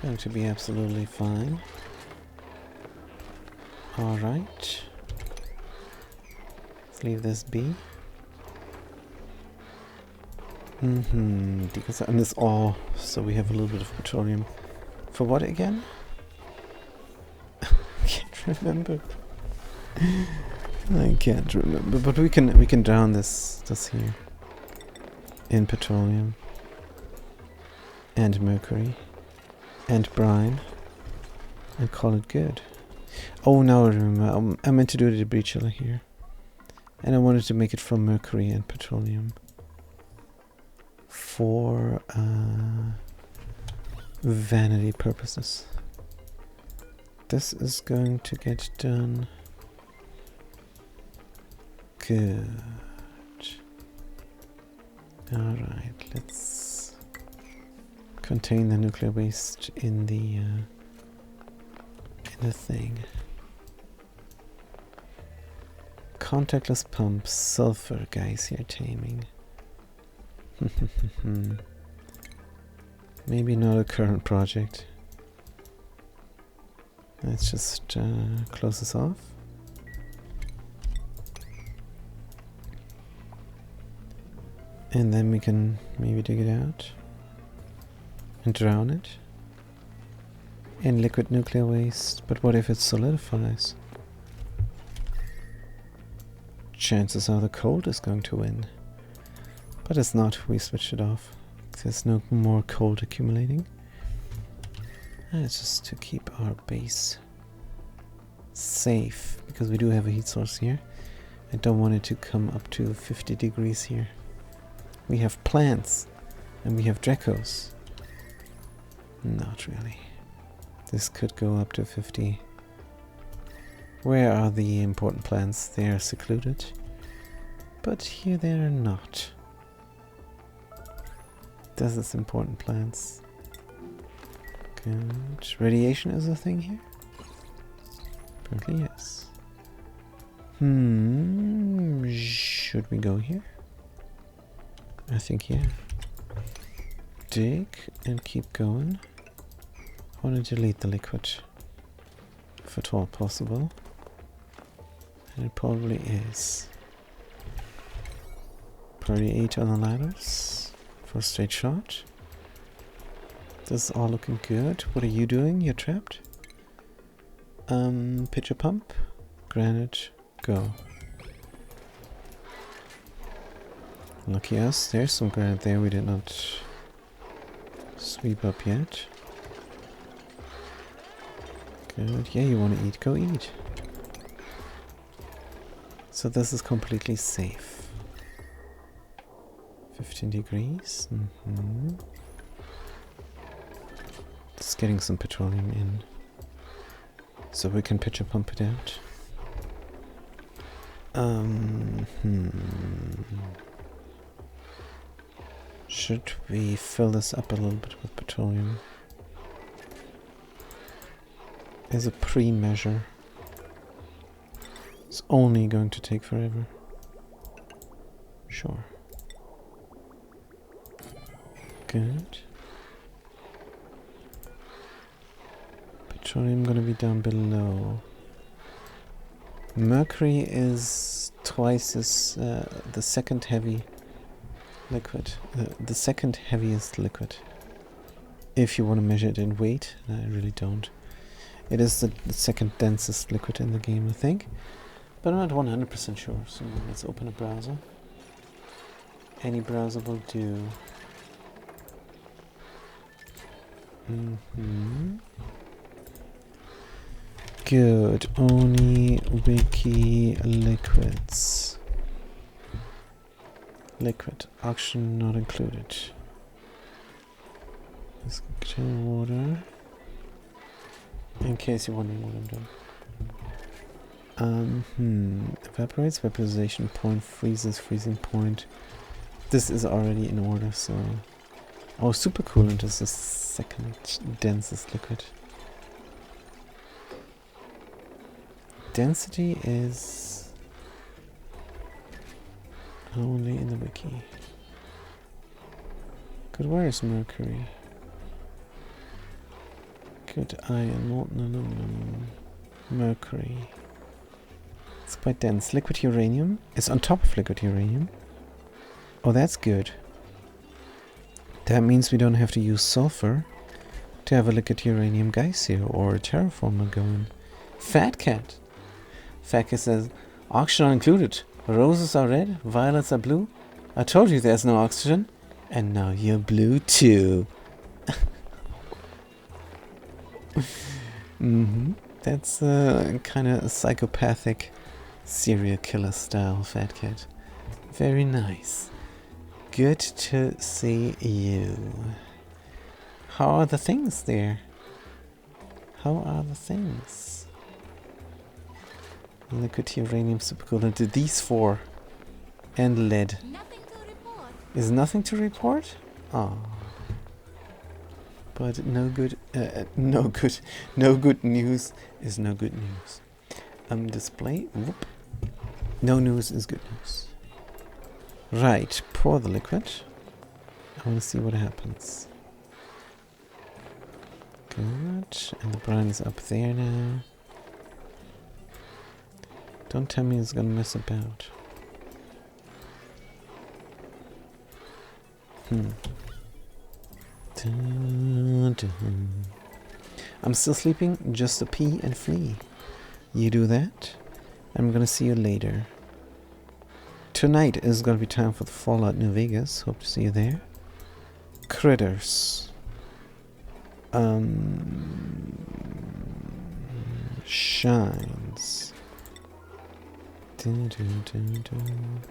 Going to be absolutely fine. Alright. Let's leave this be. Deconsum this all, so we have a little bit of petroleum. For what again? I can't remember. I can't remember, but we can drown this here in petroleum and mercury and brine and call it good. Oh, now I remember. I meant to do the debris chiller here, and I wanted to make it from mercury and petroleum for vanity purposes. This is going to get done. Good. Alright, let's contain the nuclear waste in the thing. Contactless pump, sulfur guys here taming. Maybe not a current project. Let's just close this off. And then we can maybe dig it out and drown it in liquid nuclear waste. But what if it solidifies? Chances are the cold is going to win. But it's not, we switched it off. There's no more cold accumulating. It's just to keep our base safe, because we do have a heat source here. I don't want it to come up to 50 degrees here. We have plants and we have Dracos. Not really. This could go up to 50. Where are the important plants? They are secluded. But here they are not. This is important plants. Good. Radiation is a thing here? Apparently yes. Should we go here? I think yeah. Dig and keep going. I want to delete the liquid, if at all possible. And it probably is. Priority 8 on the ladders for a straight shot. This is all looking good. What are you doing? You're trapped? Pitcher pump. Granite. Go. Lucky us. There's some granite there we did not sweep up yet. Good. Yeah, you want to eat? Go eat. So this is completely safe. 15 degrees. Just getting some petroleum in, so we can pitcher pump it out. Should we fill this up a little bit with petroleum? As a pre-measure. It's only going to take forever. Sure. Good. Petroleum gonna be down below. Mercury is twice as the second heavy liquid. The second heaviest liquid. If you want to measure it in weight, I really don't. It is the second densest liquid in the game, I think. But I'm not 100% sure, so let's open a browser. Any browser will do. Good. ONI wiki liquids. Liquid. Oxygen not included. Let's get water. In case you're wondering what I'm doing. Evaporates, vaporization point, freezes, freezing point. This is already in order, so... Oh, supercoolant is the second densest liquid. Density is only in the wiki. Good, where is mercury? Good, iron, molten aluminum, mercury. It's quite dense. Liquid uranium is on top of liquid uranium. Oh, that's good. That means we don't have to use sulfur to have a liquid uranium geyser or a terraformer going. Fat Cat. Fat Cat says, oxygen included. Roses are red, violets are blue. I told you there's no oxygen. And now you're blue too. That's kind of a psychopathic serial killer style, Fat Cat. Very nice. Good to see you. How are the things there? How are the things? Liquid uranium supercoolant. These four. And lead. Nothing to report. Is nothing to report? Oh. But no good news is no good news. Display. Whoop. No news is good news. Right, pour the liquid. I want to see what happens. Good. And the brine is up there now. Don't tell me it's gonna mess about. I'm still sleeping, just a pee and flee. You do that. I'm gonna see you later. Tonight is gonna be time for the Fallout New Vegas. Hope to see you there. Critters. Shines. Dun, dun, dun, dun.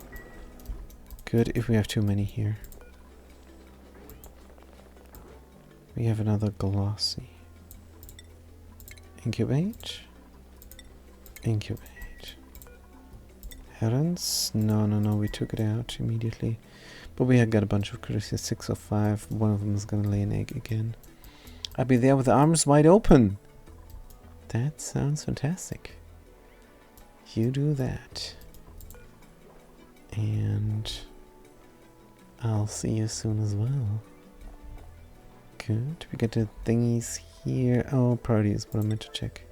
Good if we have too many here. We have another glossy. Incubate. Incubate. Herons? No, no, no, we took it out immediately. But we have got a bunch of critters, 6 or 5. One of them is gonna lay an egg again. I'll be there with the arms wide open. That sounds fantastic. You do that. And I'll see you soon as well. Good. We get the thingies here. Oh, priority is what I meant to check.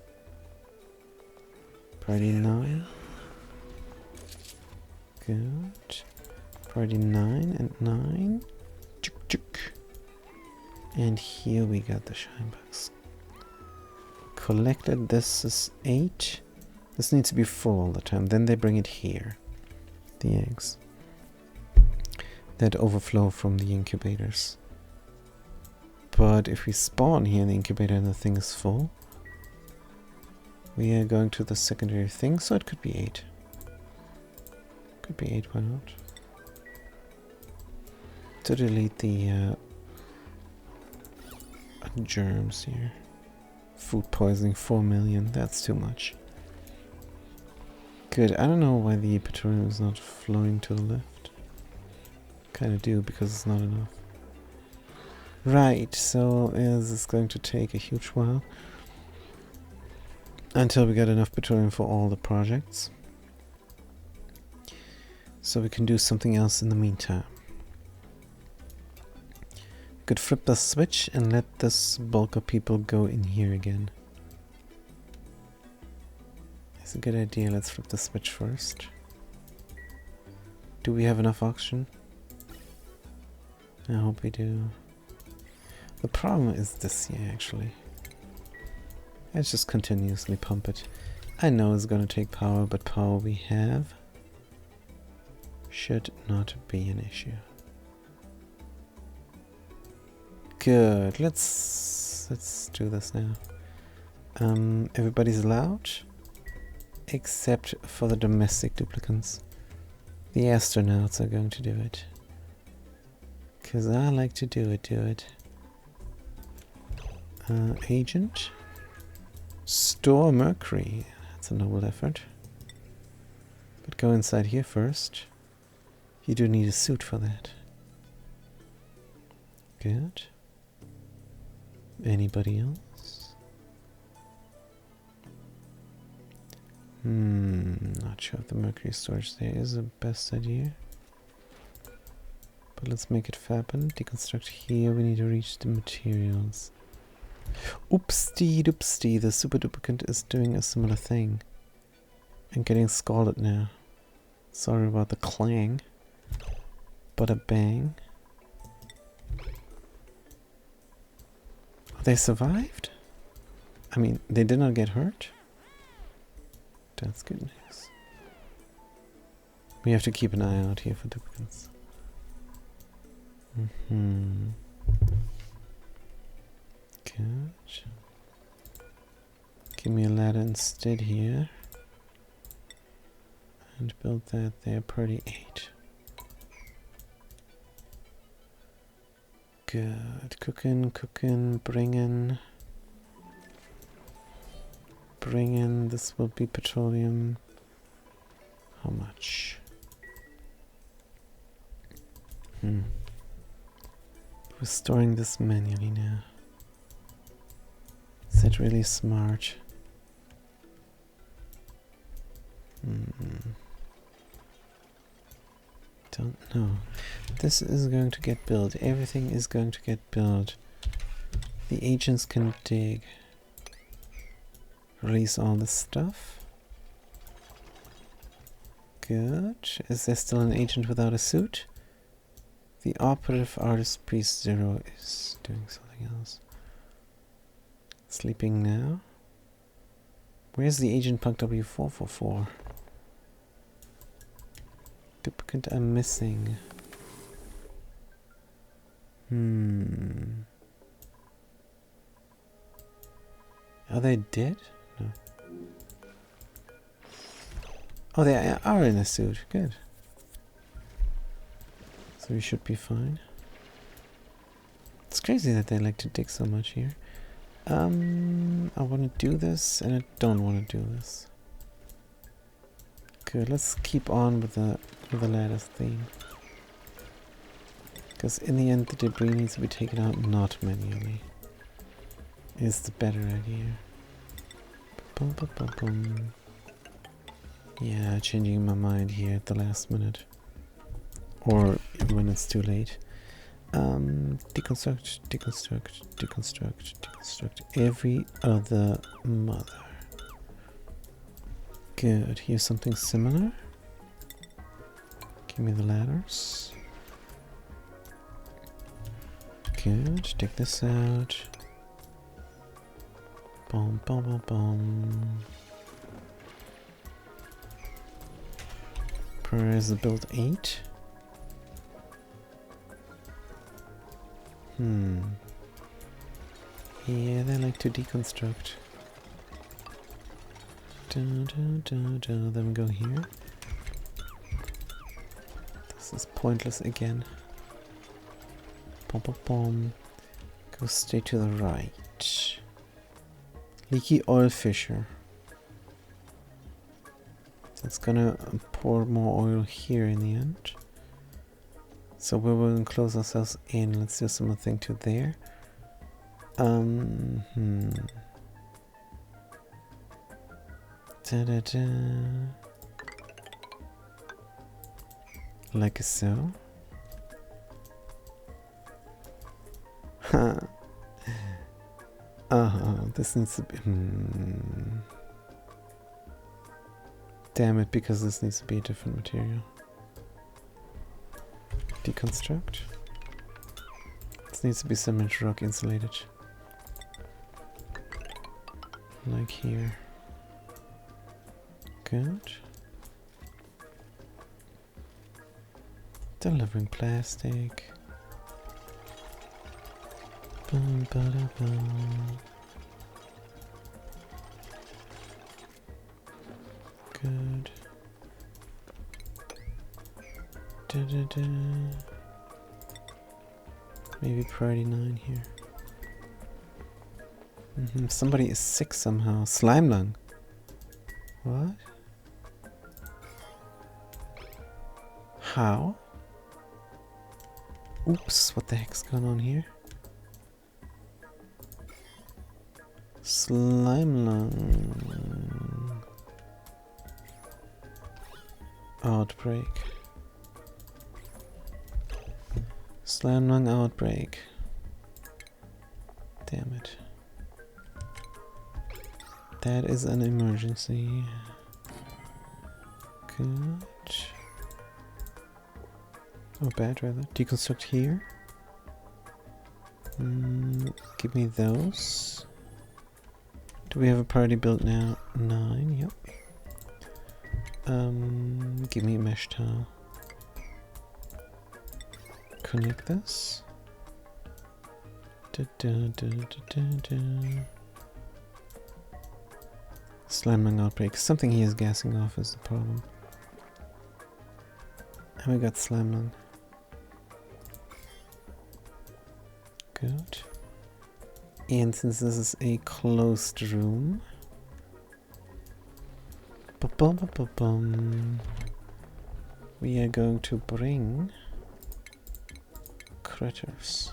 Priority 9. Good. Priority 9 and 9. Chuk chuk. And here we got the shine box. Collected. This is 8. This needs to be full all the time. Then they bring it here. The eggs. That overflow from the incubators. But if we spawn here in the incubator and the thing is full, we are going to the secondary thing, so it could be 8. Could be 8, why not? To delete the germs here. Food poisoning, 4 million, that's too much. Good, I don't know why the petroleum is not flowing to the left. Kinda do, because it's not enough. Right, so is this going to take a huge while until we get enough petroleum for all the projects, so we can do something else in the meantime. Could flip the switch and let this bulk of people go in here again. It's a good idea. Let's flip the switch first. Do we have enough oxygen? I hope we do. The problem is this here, actually. Let's just continuously pump it. I know it's gonna take power, but power we have should not be an issue. Good. Let's do this now. Everybody's allowed, except for the domestic duplicants. The astronauts are going to do it, 'cause I like to do it. Agent. Store mercury. That's a noble effort. But go inside here first. You do need a suit for that. Good. Anybody else? Not sure if the mercury storage there is the best idea. But let's make it happen. Deconstruct here. We need to reach the materials. Oopsie doopsie, the super duplicant is doing a similar thing. And getting scalded now. Sorry about the clang. But a bang. They survived? I mean, they did not get hurt? That's good news. We have to keep an eye out here for duplicants. Good. Give me a ladder instead here. And build that there, priority 8. Good. Cooking, bring in. This will be petroleum. How much? We're storing this manually now. Is that really smart? Don't know. This is going to get built. Everything is going to get built. The agents can dig. Release all this stuff. Good. Is there still an agent without a suit? The operative artist priest 0 is doing something else. Sleeping now. Where's the agent punk W444? Duplicant I'm missing. Are they dead? No. Oh, they are in a suit. Good. So we should be fine. It's crazy that they like to dig so much here. I want to do this, and I don't want to do this. Good. Let's keep on with the lattice theme. Because in the end, the debris needs to be taken out, not manually. Is the better idea. Bum, bum, bum, bum. Yeah, changing my mind here at the last minute. Or when it's too late. Deconstruct, deconstruct, deconstruct, deconstruct every other mother. Good. Here's something similar. Give me the ladders. Good. Take this out. Boom, boom, boom, boom. Prioritize build 8. Yeah, they like to deconstruct. Then we go here. This is pointless again. Boom, boom, boom. Go straight to the right. Leaky oil fissure. That's gonna pour more oil here in the end. So we're going to close ourselves in. Let's do something to there. Da-da-da. Like so. This needs to be... Damn it, because this needs to be a different material. Deconstruct. This needs to be cement rock insulated. Like here. Good. Delivering plastic. Bum, bada, bum. Good. Da-da-da. Maybe priority 9 here. Somebody is sick somehow. Slime lung. What? How? Oops, what the heck's going on here? Slime lung. Outbreak. Slime lung outbreak. Damn it. That is an emergency. Good. Oh, bad rather. Deconstruct here. Give me those. Do we have a party built now? 9, yep. Give me a mesh tile. Connect this. Slime lung outbreak. Something he is gassing off is the problem. And we got slime lung. Good. And since this is a closed room, we are going to bring critters.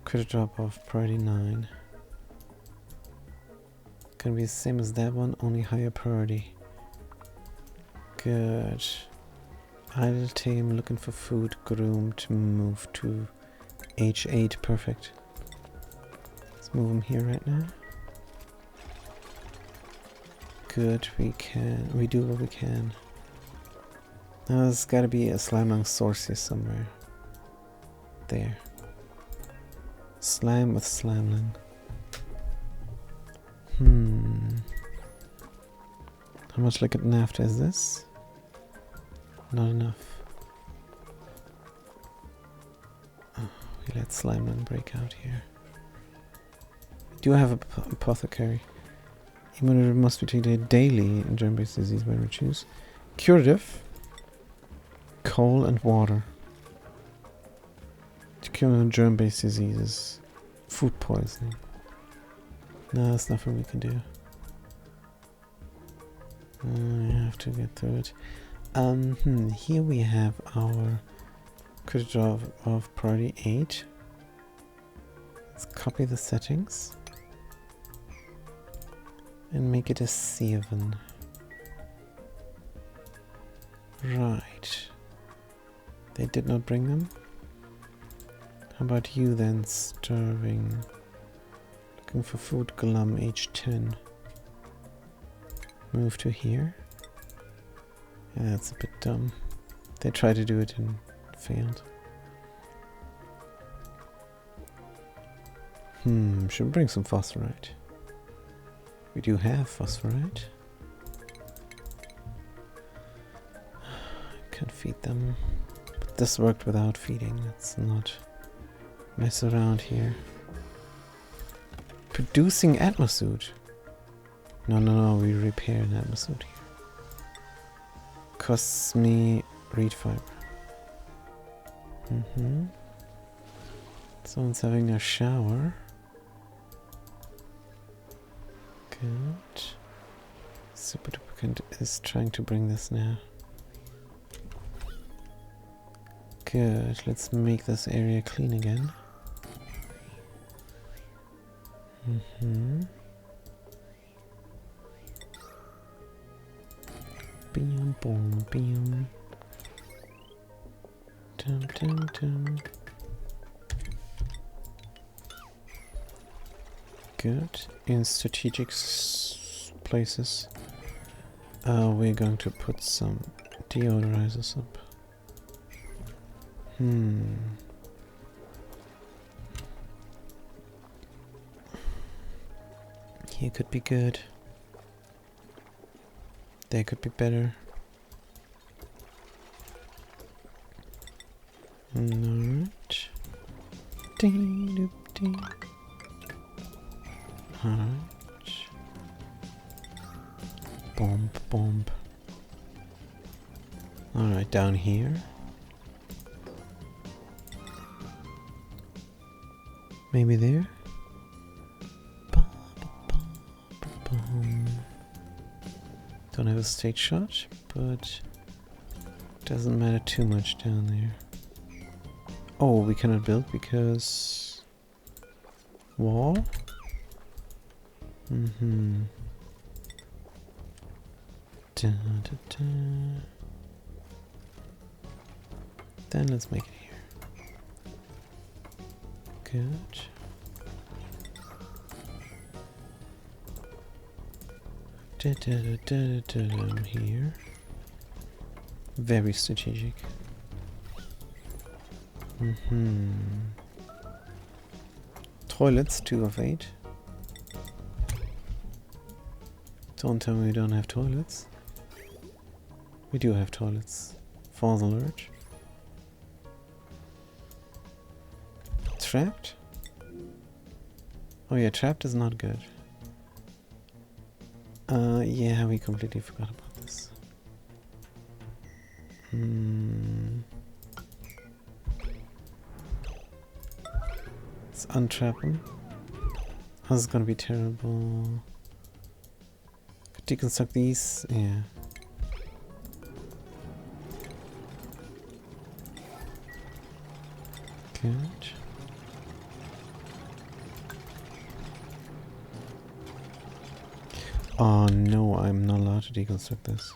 Critter drop off priority 9. Gonna be the same as that one, only higher priority. Good. Idle team looking for food. Groom to move to H8. Perfect. Let's move them here right now. Good. We do what we can. Now there's gotta be a slime lung source here somewhere. There. Slime with slime lung. How much like it nafta is this? Not enough. Oh, let Slimeman break out here. Do I have a apothecary? Immunity must be treated daily in germ-based disease when we choose. Curative. Coal and water. To cure germ-based diseases. Food poisoning. No, there's nothing we can do. I have to get through it. Here we have our critical of priority 8. Let's copy the settings and make it a 7. Right. They did not bring them. How about you then, starving? Looking for food, Glum, age 10. Move to here. Yeah, that's a bit dumb. They tried to do it and failed. Should we bring some phosphorite? We do have phosphorite. Can't feed them. But this worked without feeding. Let's not mess around here. Producing atmosuit. No, we repair an atmosuit here. Costs me reed fiber. Someone's having a shower. Good. Super Duplicant is trying to bring this now. Good, let's make this area clean again. Boom, boom, boom. Dum, dum, dum. Good. In strategic places, we're going to put some deodorizers up. Here could be good. They could be better. Alright. Alright. Bomb, bomb. Alright, down here. Maybe there. Don't have a stage shot, but doesn't matter too much down there. Oh, we cannot build because wall. Then let's make it here. Good. Here. Very strategic. Toilets, 2 of 8. Don't tell me we don't have toilets. We do have toilets. False alert. Trapped? Oh yeah, trapped is not good. Yeah, we completely forgot about this. Let's untrap him. This is gonna be terrible. Could deconstruct these? Yeah. Good. Oh no, I'm not allowed to deconstruct this.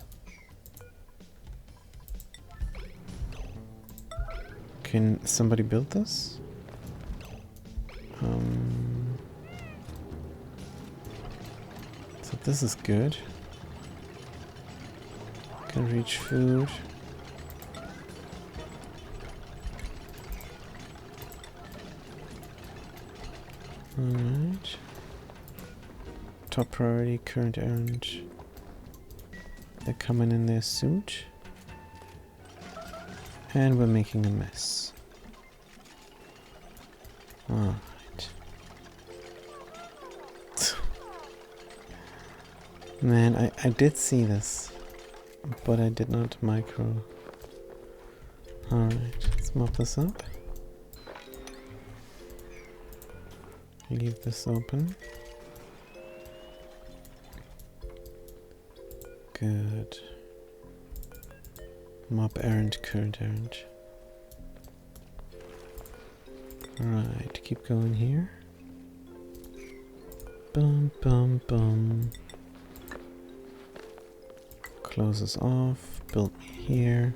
Can somebody build this? So this is good. Can reach food. Alright. Top priority, current errand. They're coming in their suit. And we're making a mess. Alright. Man, I did see this, but I did not micro. Alright, let's mop this up. Leave this open. Good. Mop errand, current errand. Alright, keep going here. Bum bum bum. Close this off. Build me here.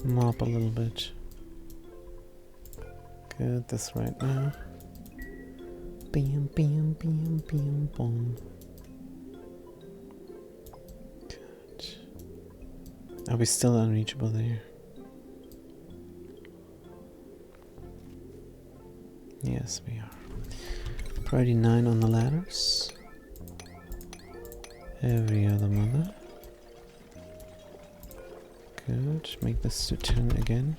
Mop a little bit. Good, this right now. Bam bam bam bam boom. Good. Are we still unreachable there? Yes, we are. Priority 9 on the ladders. Every other mother. Good. Make this to 10 again.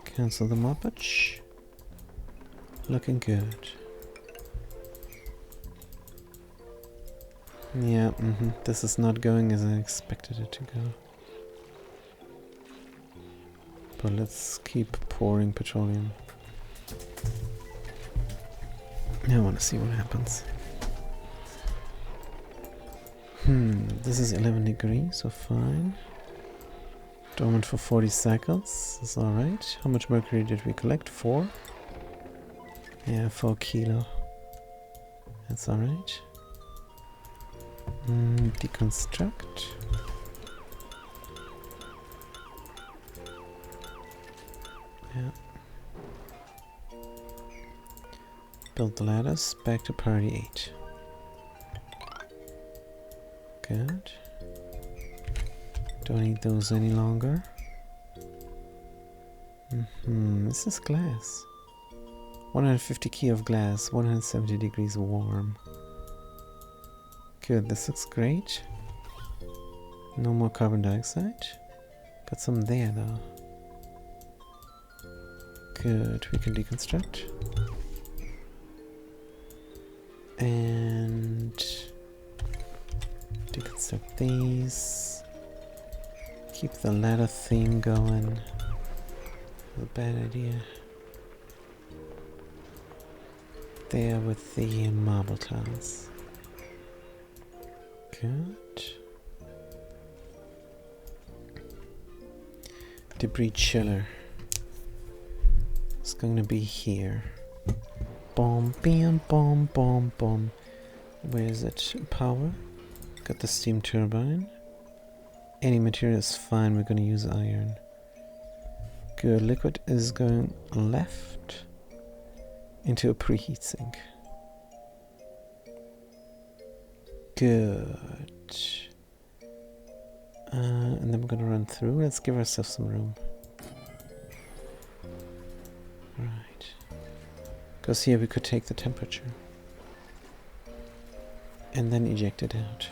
Cancel the moppage. Looking good. Yeah, this is not going as I expected it to go. But let's keep pouring petroleum. I want to see what happens. This is 11 degrees, so fine. Dormant for 40 cycles, that's alright. How much mercury did we collect? 4? Yeah, 4 kilo. That's alright. Deconstruct. Yeah. Build the ladders back to priority 8. Good. Don't need those any longer. This is glass. 150 key of glass, 170 degrees warm. Good, this looks great. No more carbon dioxide. Got some there though. Good, we can deconstruct. And deconstruct these. Keep the ladder theme going. A bad idea. There with the marble tiles. Good. Debris chiller. It's going to be here. Bomb, bam, bomb, bomb, bomb. Where is it? Power. Got the steam turbine. Any material is fine. We're going to use iron. Good. Liquid is going left into a preheat sink. Good. And then we're going to run through. Let's give ourselves some room. Right. Because here we could take the temperature. And then eject it out.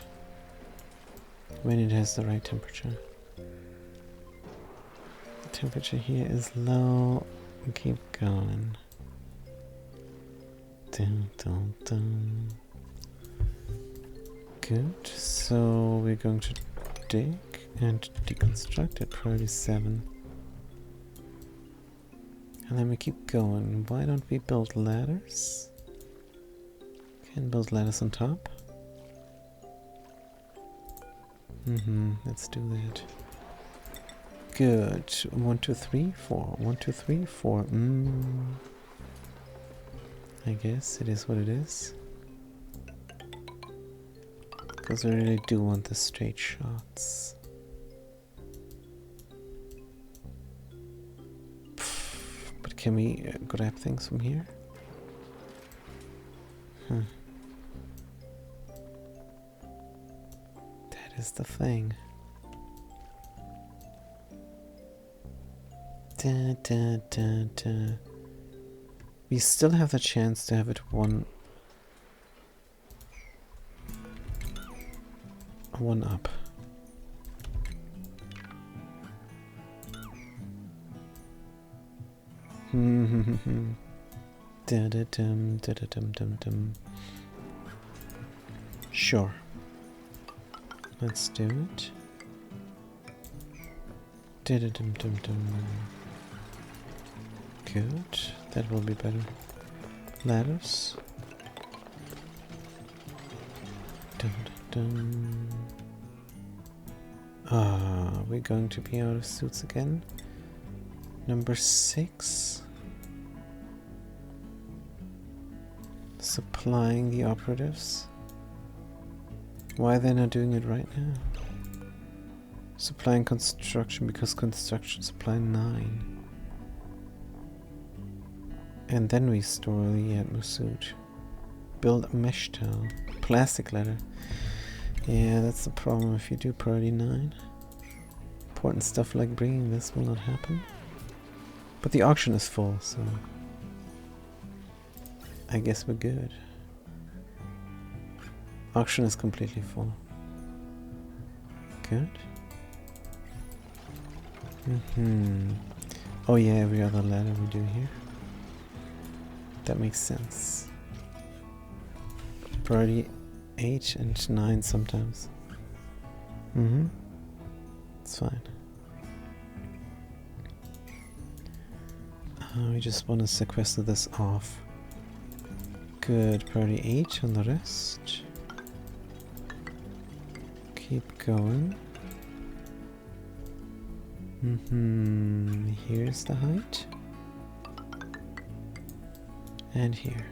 When it has the right temperature. The temperature here is low. Keep going. Dun, dun, dun. Good. So we're going to dig and deconstruct at priority 7. And then we keep going. Why don't we build ladders? Can build ladders on top. Let's do that. Good. 1, 2, 3, 4. 1, 2, 3, 4. I guess it is what it is. Because we really do want the straight shots. But can we grab things from here? That is the thing. Da, da, da, da. We still have the chance to have it one up. Da-da-dum, da-da-dum-dum-dum. Sure. Let's do it. Da-da-dum-dum-dum. Good. That will be better. Ladders. Dum-dum-dum. We're going to be out of suits again. Number 6. Supplying the operatives. Why they're not doing it right now? Supplying construction, because construction supply 9. And then we store the Atmos suit. Build a mesh towel. Plastic ladder. Yeah, that's the problem if you do priority 9. Important stuff like bringing this will not happen. But the auction is full, so I guess we're good. Auction is completely full. Good. Oh yeah, every other ladder we do here. That makes sense. Priority 8 and 9 sometimes. It's fine. We just want to sequester this off. Good. Priority 8 on the rest. Keep going. Here's the height. And here.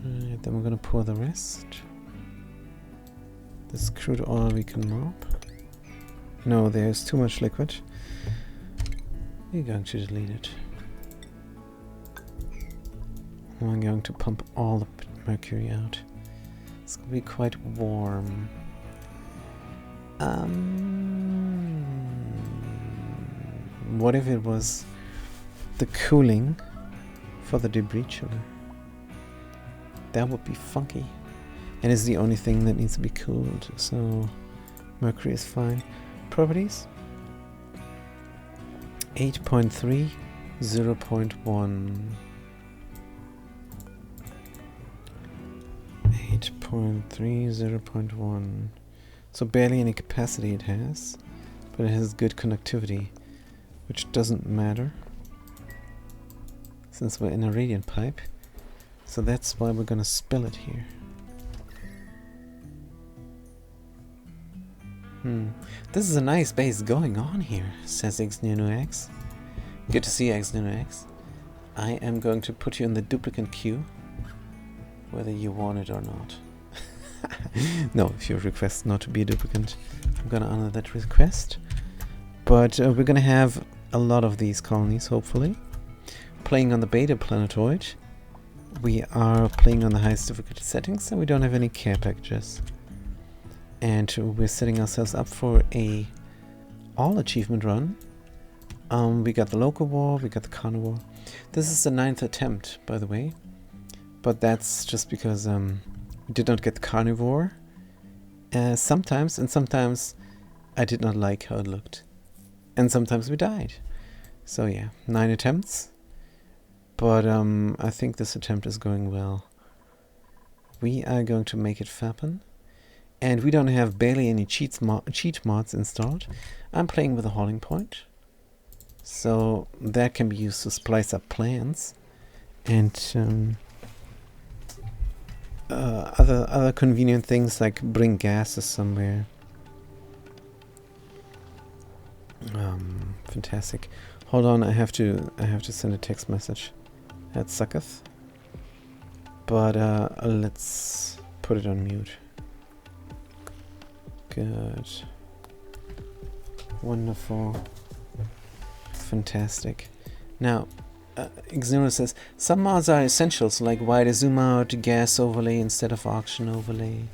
Alright, then we're gonna pour the rest. This crude oil we can mop. No, there's too much liquid. We're going to delete it. I'm going to pump all the mercury out. It's gonna be quite warm. What if it was the cooling for the debris chiller? That would be funky. And it's the only thing that needs to be cooled, so mercury is fine. Properties? 8.3, 0.1. 8.3, 0.1. So barely any capacity it has, but it has good conductivity, which doesn't matter since we're in a radiant pipe. So that's why we're gonna spill it here. This is a nice base going on here, says XNunoX. Good to see you, XNunoX. I am going to put you in the duplicate queue, whether you want it or not. No, if you request not to be a duplicate, I'm gonna honor that request. But we're gonna have a lot of these colonies, hopefully. Playing on the beta planetoid. We are playing on the highest difficulty settings, and we don't have any care packages. And we're setting ourselves up for a all achievement run. We got the local war, we got the carnivore. This is the 9th attempt, by the way, but that's just because we did not get the carnivore sometimes, and sometimes I did not like how it looked, and sometimes we died. So yeah, 9 attempts, but I think this attempt is going well. We are going to make it happen. And we don't have barely any cheat mods installed. I'm playing with a hauling point, so that can be used to splice up plans and other convenient things like bring gases somewhere. Fantastic. Hold on, I have to send a text message. That sucketh. But let's put it on mute. Good. Wonderful. Fantastic. Now, Xnura says, some mods are essentials, like wider zoom out, gas overlay instead of auction overlay.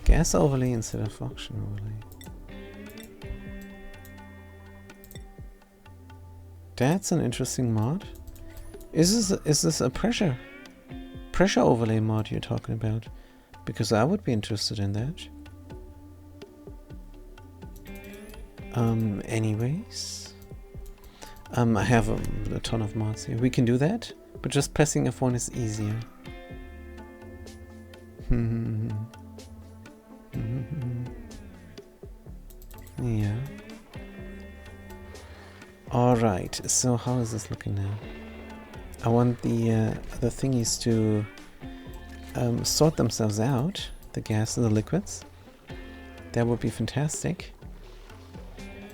Gas overlay instead of auction overlay. That's an interesting mod. Is this a pressure overlay mod you're talking about? Because I would be interested in that. Anyways, I have a ton of mods here. We can do that, but just pressing F1 is easier. Yeah. Alright, so how is this looking now? I want the thingies to sort themselves out, the gas and the liquids. That would be fantastic.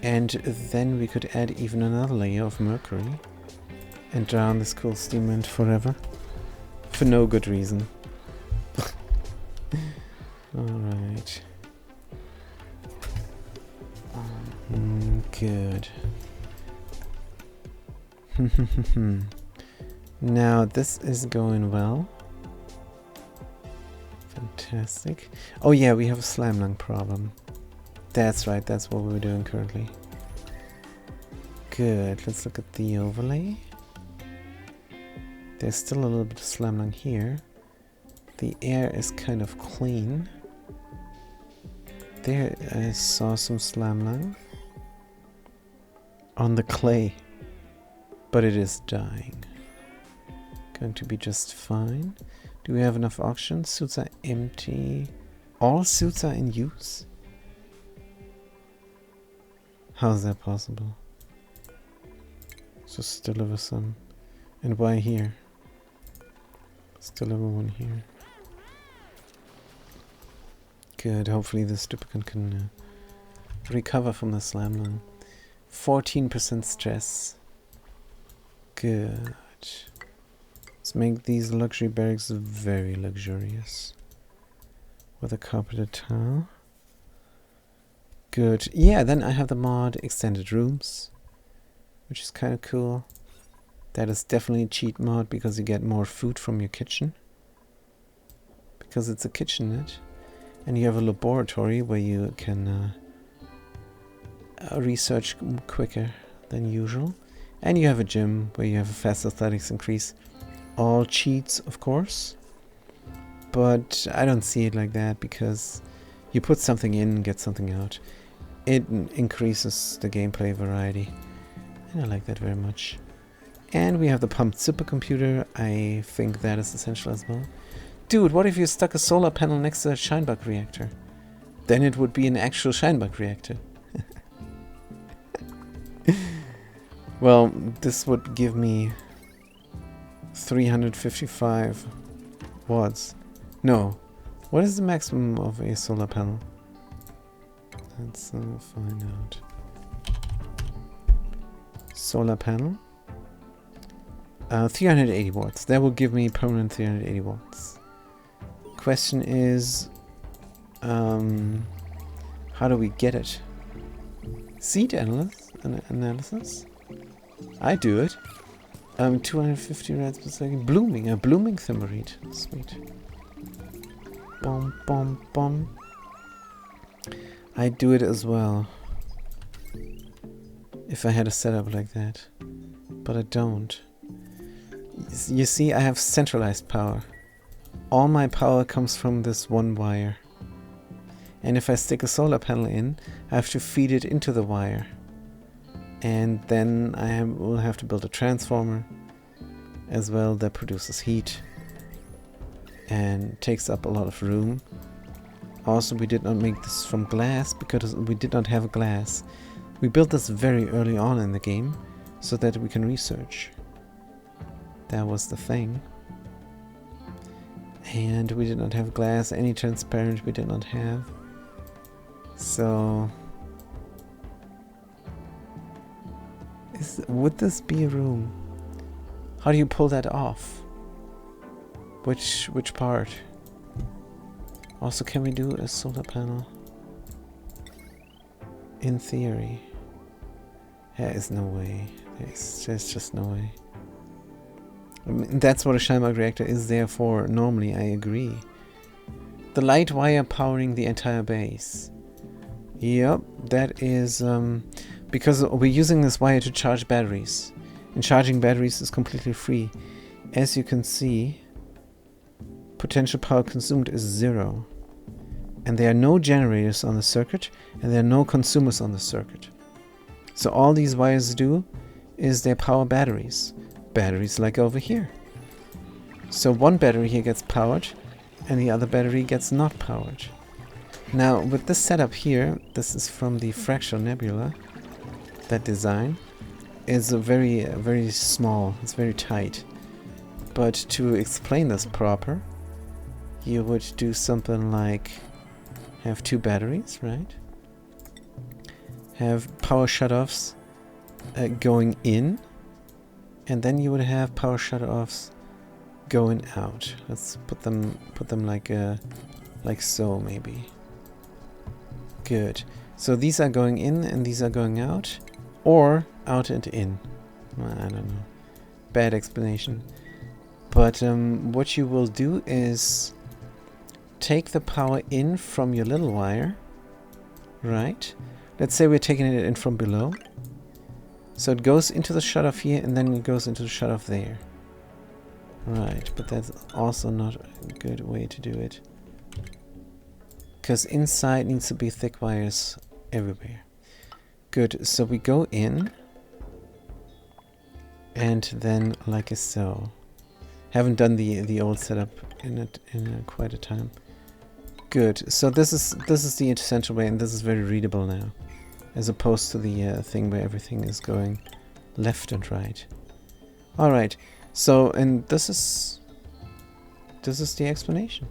And then we could add even another layer of mercury and drown this cool steam vent forever. For no good reason. Alright. Good. Now this is going well. Fantastic. Oh yeah, we have a slime lung problem. That's right, that's what we're doing currently. Good, let's look at the overlay. There's still a little bit of slime lung here. The air is kind of clean. There I saw some slime lung on the clay, but it is dying. Going to be just fine. Do we have enough oxygen? Suits are empty. All suits are in use? How is that possible? Just deliver some. And why here? Let's deliver one here. Good, hopefully this duplicate can recover from the slime lung. 14% stress. Good. Let's make these luxury barracks very luxurious. With a carpeted tile. Good. Yeah, then I have the mod extended rooms, which is kind of cool. That is definitely a cheat mod because you get more food from your kitchen. Because it's a kitchenette. And you have a laboratory where you can research quicker than usual. And you have a gym where you have a fast athletics increase. All cheats, of course. But I don't see it like that because you put something in and get something out. It increases the gameplay variety. And I like that very much. And we have the pumped supercomputer. I think that is essential as well. Dude, what if you stuck a solar panel next to a Scheinbach reactor? Then it would be an actual Scheinbach reactor. Well, this would give me 355 watts. No. What is the maximum of a solar panel? Let's find out. Solar panel. 380 watts. That will give me permanent 380 watts. Question is, how do we get it? Seed analysis? I do it. 250 reds per second. Blooming, a blooming thymorite. Sweet. Bom, bom, bom. I do it as well. If I had a setup like that. But I don't. You see, I have centralized power. All my power comes from this one wire. And if I stick a solar panel in, I have to feed it into the wire. And then I will have to build a transformer as well that produces heat and takes up a lot of room. Also, we did not make this from glass because we did not have glass. We built this very early on in the game so that we can research. That was the thing. And we did not have glass. Any transparent we did not have. So would this be a room? How do you pull that off? Which part? Also, can we do a solar panel? In theory. There is no way. There's just no way. I mean, that's what a Scheinbach reactor is there for. Normally, I agree. The light wire powering the entire base. Yep, that is because we're using this wire to charge batteries. And charging batteries is completely free. As you can see, potential power consumed is 0. And there are no generators on the circuit, and there are no consumers on the circuit. So all these wires do is their power batteries. Batteries like over here. So one battery here gets powered and the other battery gets not powered. Now with this setup here, this is from the Fractal Nebula, that design is very small, it's very tight. But to explain this proper, you would do something like have two batteries, right? Have power shutoffs going in, and then you would have power shutoffs going out. Let's put them like so maybe. Good. So these are going in and these are going out, or out and in. Well, I don't know. Bad explanation. But what you will do is take the power in from your little wire, right? Let's say we're taking it in from below. So it goes into the shutoff here and then it goes into the shutoff there. Right, but that's also not a good way to do it. Because inside needs to be thick wires everywhere. Good, so we go in and then like so. Haven't done the old setup in quite a time. Good. So this is the essential way, and this is very readable now, as opposed to the thing where everything is going left and right. All right. So and this is the explanation.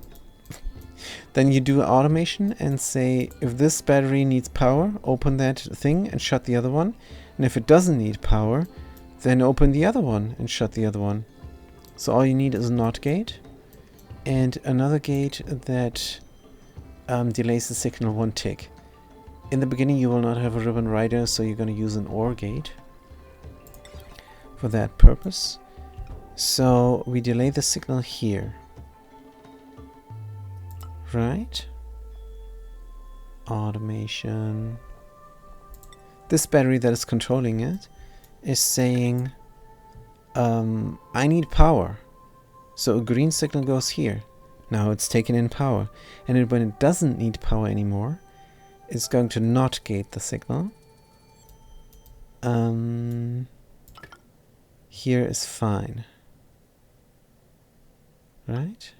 Then you do automation and say if this battery needs power, open that thing and shut the other one, and if it doesn't need power, then open the other one and shut the other one. So all you need is a NOT gate and another gate that delays the signal 1 tick. In the beginning you will not have a ribbon writer, so you're going to use an OR gate for that purpose. So we delay the signal here. Right? Automation. This battery that is controlling it is saying I need power. So a green signal goes here. Now it's taken in power. And when it doesn't need power anymore, it's going to NOT gate the signal. Here is fine. Right?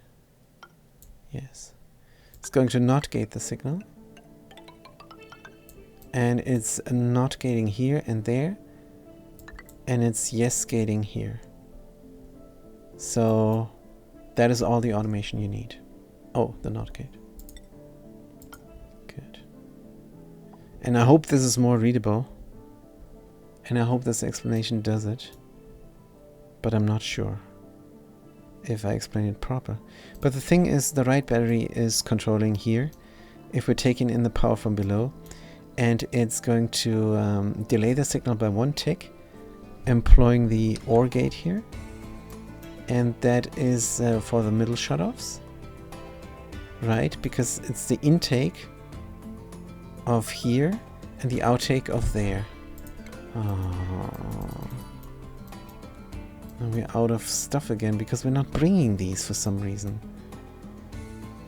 Yes. It's going to NOT gate the signal. And it's NOT gating here and there. And it's yes gating here. So that is all the automation you need. Oh, the NOT gate. Good. And I hope this is more readable. And I hope this explanation does it. But I'm not sure if I explain it proper. But the thing is, the right battery is controlling here. If we're taking in the power from below. And it's going to delay the signal by 1 tick, employing the OR gate here. And that is for the middle shutoffs. Right? Because it's the intake of here and the outtake of there. Oh. Now we're out of stuff again because we're not bringing these for some reason.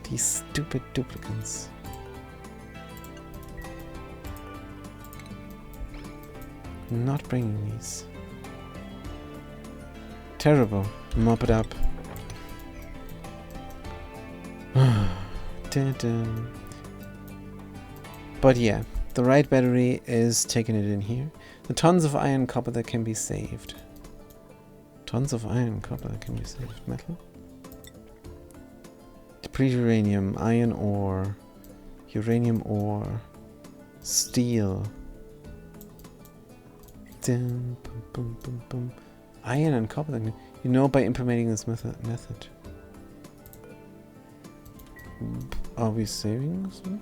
These stupid duplicants. Not bringing these. Terrible. Mop it up. Dun -dun. But yeah, the right battery is taking it in here. The tons of iron copper that can be saved. Tons of iron copper that can be saved. Metal. Depleted uranium, iron ore, uranium ore, steel. Dun, bum, bum, bum, bum. Iron and copper, you know, by implementing this method. Are we saving some?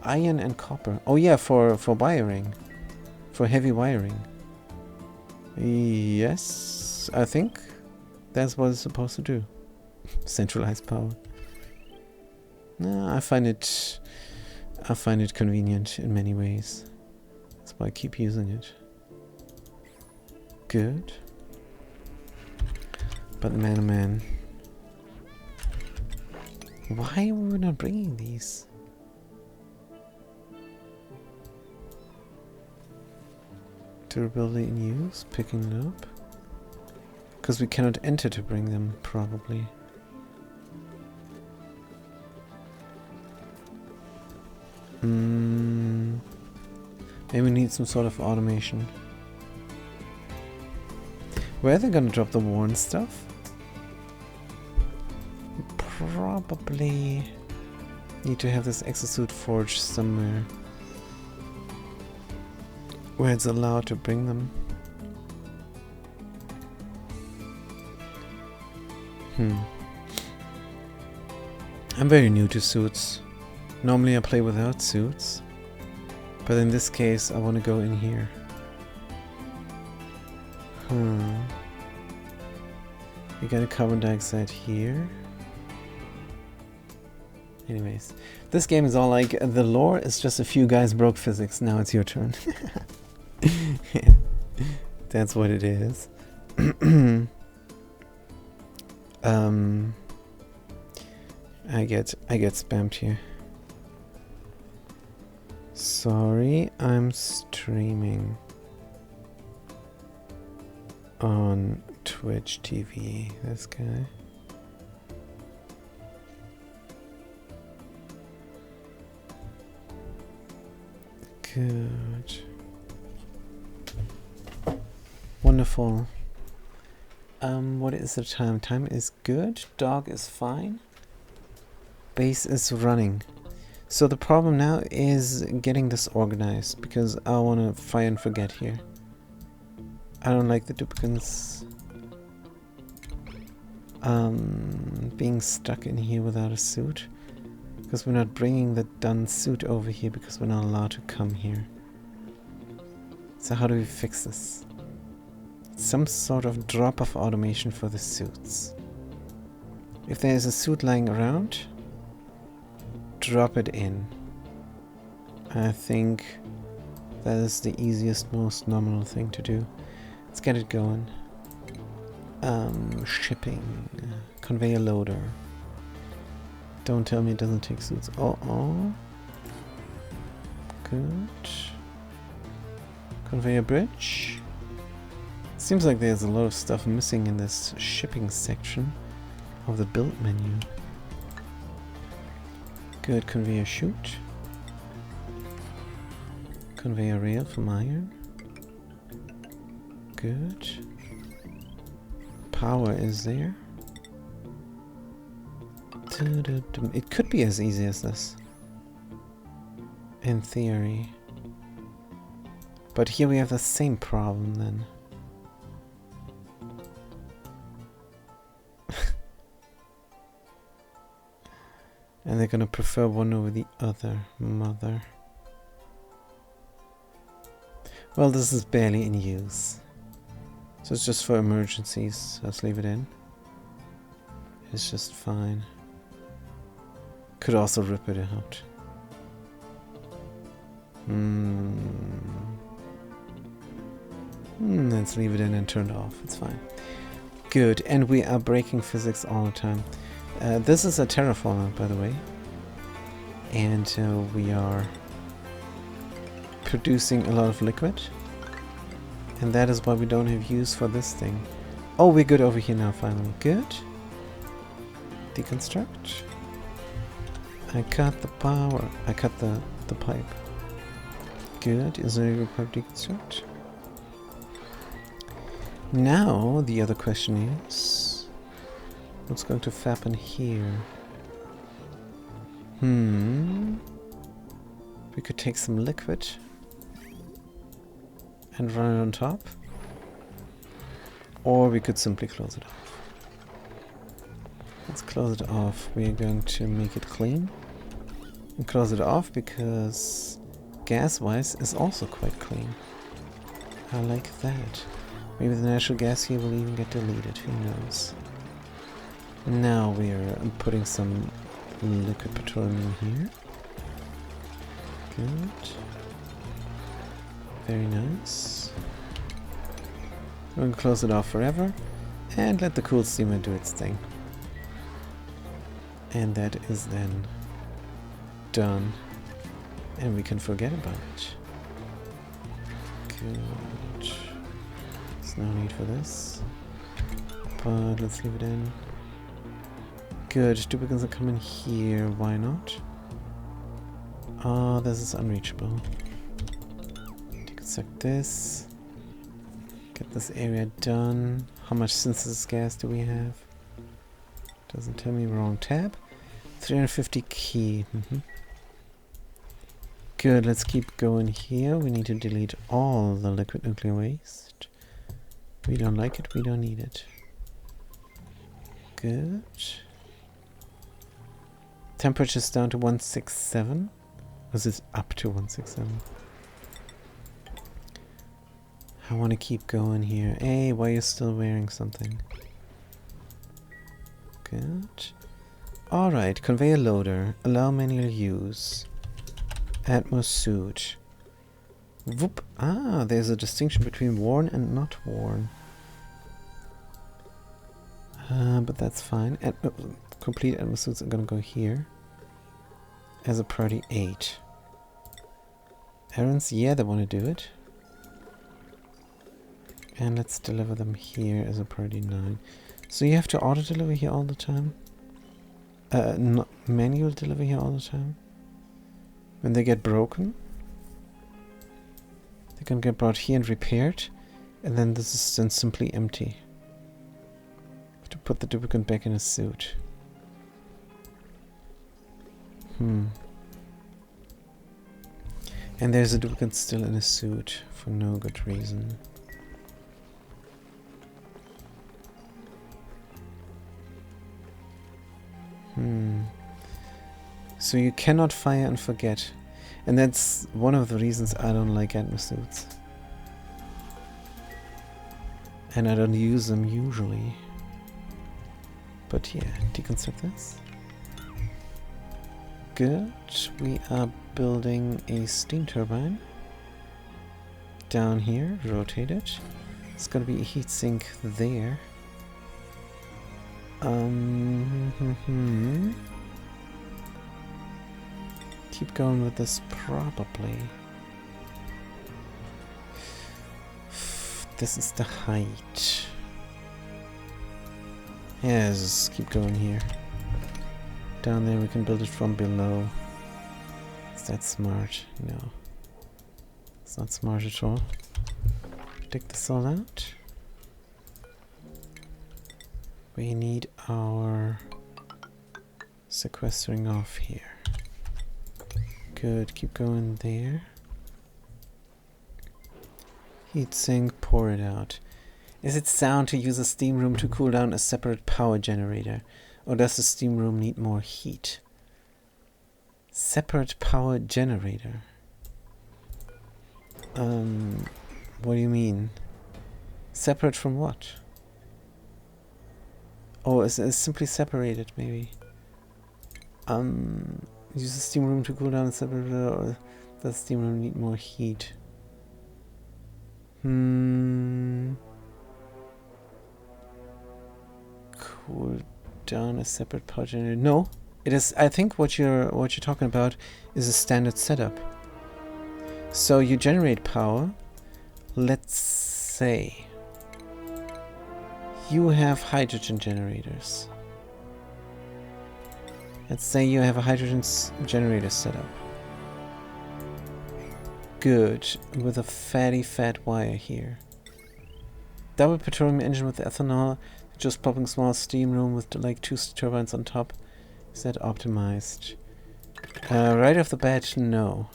Iron and copper. Oh yeah, for wiring. For heavy wiring. Yes, I think that's what it's supposed to do. Centralized power. No, I find it convenient in many ways. That's why I keep using it. Good. But man, oh man. Why were we not bringing these? Durability in use, picking it up. Because we cannot enter to bring them, probably. Maybe we need some sort of automation. Where are they gonna drop the worn stuff? Probably need to have this exosuit forged somewhere where it's allowed to bring them. I'm very new to suits. Normally I play without suits, but in this case I want to go in here. We got a carbon dioxide here. Anyways, this game is all like, the lore is just a few guys broke physics, now it's your turn. That's what it is. I get spammed here. Sorry, I'm streaming on Twitch TV. This guy. Good. Wonderful. What is the time? Time is good. Dog is fine. Base is running. So the problem now is getting this organized, because I want to fire and forget here. I don't like the duplicates being stuck in here without a suit, because we're not bringing the done suit over here because we're not allowed to come here. So how do we fix this? Some sort of drop of automation for the suits. If there's a suit lying around, drop it in. I think that is the easiest, most nominal thing to do. Let's get it going. Shipping. Conveyor loader. Don't tell me it doesn't take suits. Oh. Good. Conveyor bridge. Seems like there's a lot of stuff missing in this shipping section of the build menu. Good. Conveyor chute. Conveyor rail from iron. Good. Power is there. It could be as easy as this, in theory. But here we have the same problem then. And they're gonna prefer one over the other. Mother. Well, this is barely in use. So it's just for emergencies. Let's leave it in. It's just fine. Could also rip it out. Let's leave it in and turn it off. It's fine. Good. And we are breaking physics all the time. This is a terraformer, by the way. And we are producing a lot of liquid. And that is why we don't have use for this thing. Oh, we're good over here now, finally. Good. Deconstruct. I cut the power. I cut the pipe. Good. Is there a pipe deconstruct? Now, the other question is, what's going to happen here? We could take some liquid and run it on top. Or we could simply close it off. Let's close it off. We're going to make it clean. And close it off because gas-wise is also quite clean. I like that. Maybe the natural gas here will even get deleted, who knows. Now we're putting some liquid petroleum in here. Good. Very nice. We're going to close it off forever and let the cool steamer do its thing. And that is then done. And we can forget about it. Good. There's no need for this. But let's leave it in. Good. Duplicates are coming here. Why not? Oh, this is unreachable. Deconstruct this. Get this area done. How much synthesis gas do we have? Doesn't tell me. Wrong tab. 350 key. Good, let's keep going here. We need to delete all the liquid nuclear waste. We don't like it, we don't need it. Good. Temperature's down to 167. Was it up to 167? I want to keep going here. Hey, why are you still wearing something? Good. Alright, conveyor loader. Allow manual use. Atmos suit. Whoop. Ah, there's a distinction between worn and not worn. But that's fine. Complete Atmos suits are gonna go here. As a priority 8. Errands, yeah, they want to do it. And let's deliver them here as a priority 9. So you have to auto deliver here all the time? Not manual deliver here all the time? When they get broken, they can get brought here and repaired, and then this is then simply empty. Have to put the duplicate back in a suit. And there's a duplicate still in a suit for no good reason. So you cannot fire and forget. And that's one of the reasons I don't like Atmos suits. And I don't use them usually. But yeah, deconstruct this. Good. We are building a steam turbine. Down here, rotate it. It's gonna be a heatsink there. Keep going with this probably. This is the height. Yes, keep going here. Down there we can build it from below. Is that smart? No. It's not smart at all. Take this all out. We need our sequestering off here. Good, keep going there. Heatsink, pour it out. Is it sound to use a steam room to cool down a separate power generator? Or does the steam room need more heat? Separate power generator? What do you mean? Separate from what? Oh, it's simply separated, maybe. Use the steam room to cool down a separate, or does the steam room need more heat? Cool down a separate power generator. No, it is. I think what you're talking about is a standard setup. So you generate power. Let's say you have hydrogen generators. Let's say you have a hydrogen generator setup. Good, with a fat wire here. Double petroleum engine with ethanol, just popping small steam room with like 2 turbines on top. Is that optimized? Right off the bat, no.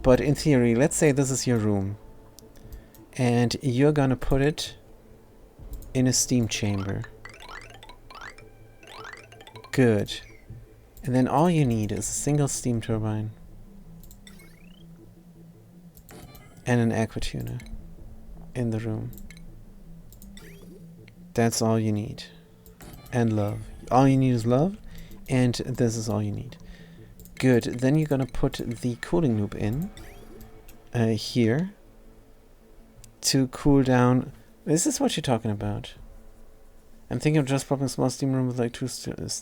But in theory, let's say this is your room. And you're gonna put it in a steam chamber. Good. And then all you need is a single steam turbine. And an aqua tuner in the room. That's all you need. And love. All you need is love, and this is all you need. Good. Then you're gonna put the cooling loop in here to cool down. Is this what you're talking about? I'm thinking of just popping a small steam room with like 2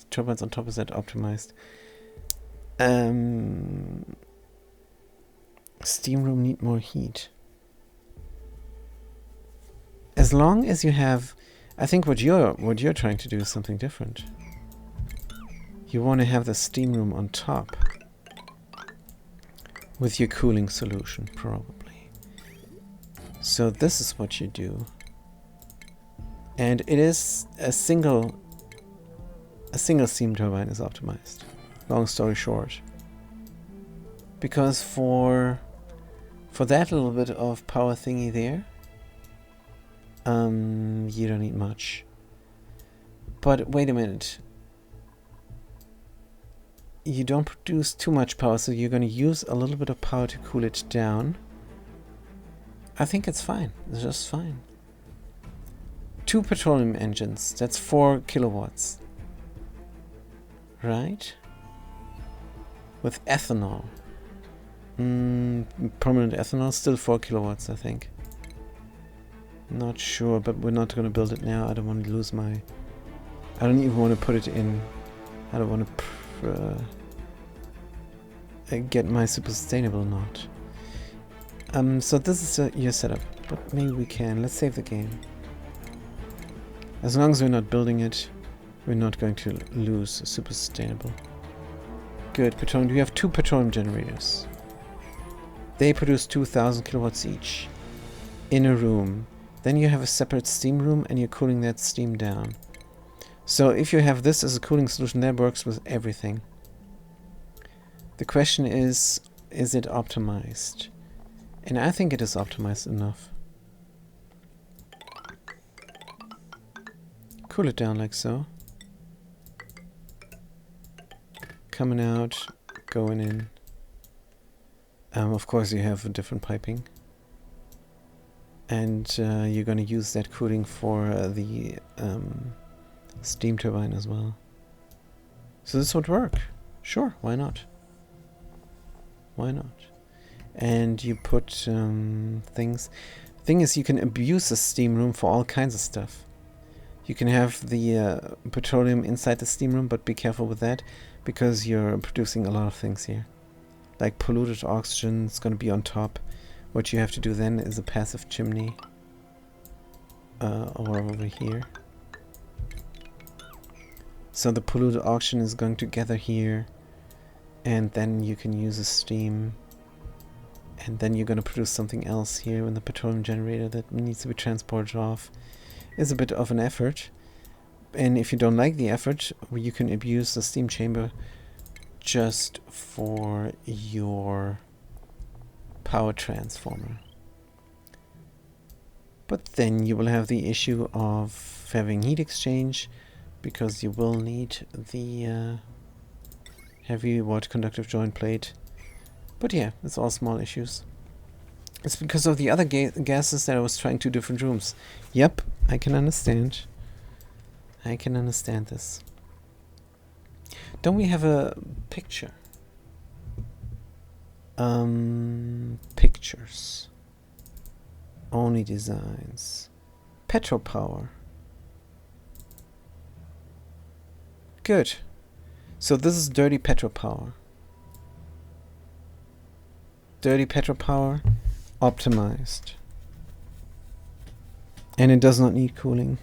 turbines on top. Is that optimized? Steam room need more heat. As long as you have, I think what you're trying to do is something different. You want to have the steam room on top with your cooling solution, probably. So this is what you do. And it is a single steam turbine is optimized. Long story short. Because for that little bit of power thingy there, you don't need much. But wait a minute. You don't produce too much power, so you're going to use a little bit of power to cool it down. I think it's fine. It's just fine. 2 petroleum engines. That's 4 kilowatts. Right? With ethanol. Permanent ethanol, still 4 kilowatts, I think. Not sure, but we're not going to build it now. I don't want to lose my... I don't even want to put it in... I don't want to get my super sustainable knot. So this is your setup, but maybe we can. Let's save the game. As long as we're not building it, we're not going to lose super sustainable. Good, petroleum. We have 2 petroleum generators. They produce 2,000 kilowatts each in a room. Then you have a separate steam room and you're cooling that steam down. So if you have this as a cooling solution, that works with everything. The question is it optimized? And I think it is optimized enough. Cool it down like so. Coming out, going in. Of course you have a different piping. And you're going to use that cooling for the steam turbine as well. So this would work. Sure, why not? Why not? And you put things. Thing is, you can abuse the steam room for all kinds of stuff. You can have the petroleum inside the steam room, but be careful with that because you're producing a lot of things here. Like polluted oxygen is going to be on top. What you have to do then is a passive chimney or over here. So the polluted oxygen is going to gather here, and then you can use a steam, and then you're going to produce something else here in the petroleum generator that needs to be transported off. It's a bit of an effort, and if you don't like the effort, you can abuse the steam chamber just for your power transformer. But then you will have the issue of having heat exchange, because you will need the heavy water conductive joint plate. But yeah, it's all small issues. It's because of the other gases that I was trying 2 different rooms. Yep, I can understand. I can understand this. Don't we have a picture? Pictures. ONI designs. Petropower. Good. So this is dirty petropower. Dirty petropower, optimized. And it does not need cooling.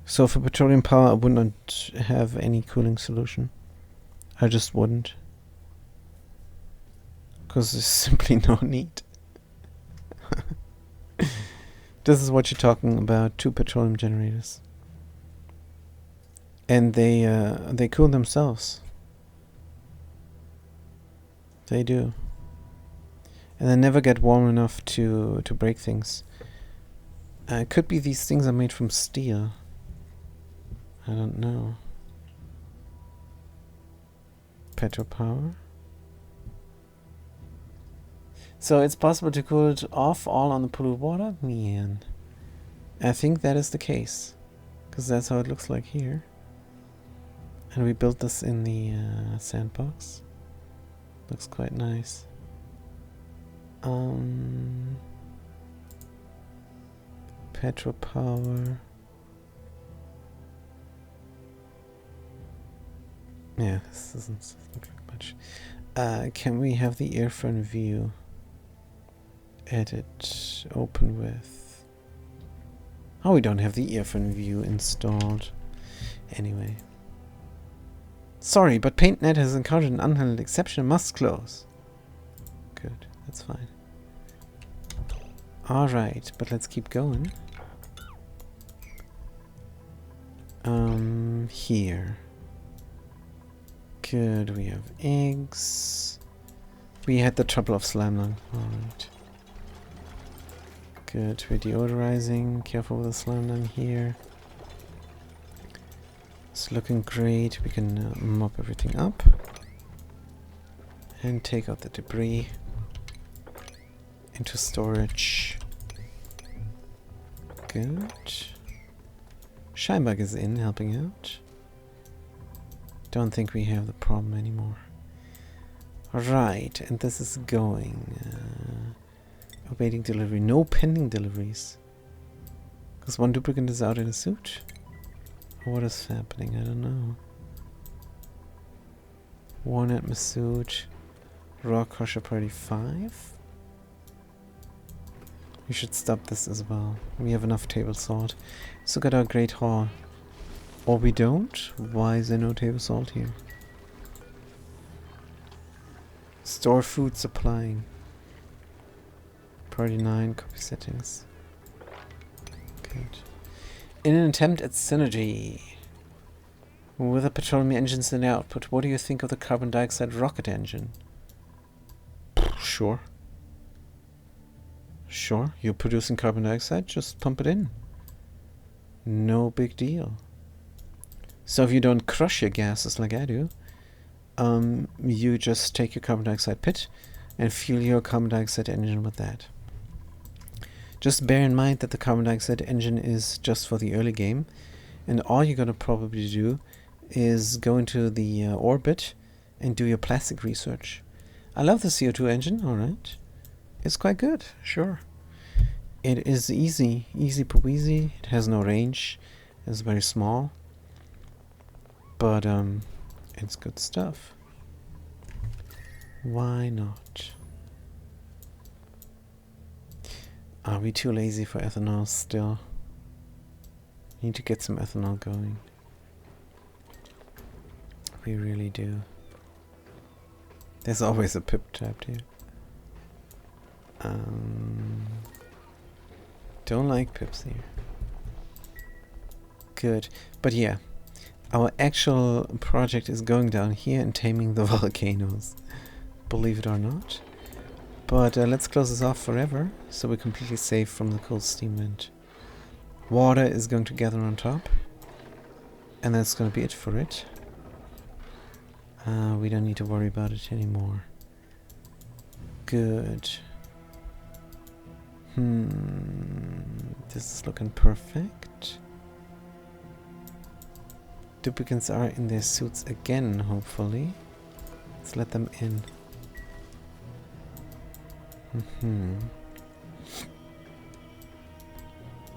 So for petroleum power, I would not have any cooling solution. I just wouldn't. Because there's simply no need. This is what you're talking about, 2 petroleum generators. And they cool themselves. They do. And they never get warm enough to break things. It could be these things are made from steel. I don't know. Petropower. So it's possible to cool it off all on the polluted water? Man. I think that is the case. Because that's how it looks like here. And we built this in the sandbox. Looks quite nice. Petropower. Yeah, this doesn't look like much. Can we have the airfront view? Edit. Open with. Oh, we don't have the earphone view installed. Anyway. Sorry, but PaintNet has encountered an unhandled exception and must close. Good, that's fine. Alright, but let's keep going. Here. Good, we have eggs. We had the trouble of slime lung. Alright. Good, we're deodorizing. Careful with the slime lung here. It's looking great. We can mop everything up. And take out the debris. Into storage. Good. Scheinbug is in, helping out. Don't think we have the problem anymore. Right, and this is going. Awaiting delivery. No pending deliveries. Because one duplicate is out in a suit? Or what is happening? I don't know. One at my suit. Raw crusher party 5. We should stop this as well. We have enough table salt. Let's look at our great haul. Or we don't? Why is there no table salt here? Store food supplying. Party 9, copy settings. Good. In an attempt at synergy with the petroleum engines in output, what do you think of the carbon dioxide rocket engine? Sure. Sure, you're producing carbon dioxide, just pump it in. No big deal. So if you don't crush your gases like I do, you just take your carbon dioxide pit and fuel your carbon dioxide engine with that. Just bear in mind that the carbon dioxide engine is just for the early game, and all you're gonna probably do is go into the orbit and do your plastic research. I love the CO2 engine, alright. It's quite good, sure. It is easy peasy. It has no range. It's very small. But it's good stuff. Why not? Are we too lazy for ethanol still? Need to get some ethanol going. We really do. There's always a pip trapped here. Don't like pips here. Good. But yeah, our actual project is going down here and taming the volcanoes. Believe it or not. But let's close this off forever, so we're completely safe from the cold steam vent. Water is going to gather on top. And that's going to be it for it. We don't need to worry about it anymore. Good. This is looking perfect. Duplicates are in their suits again, hopefully. Let's let them in.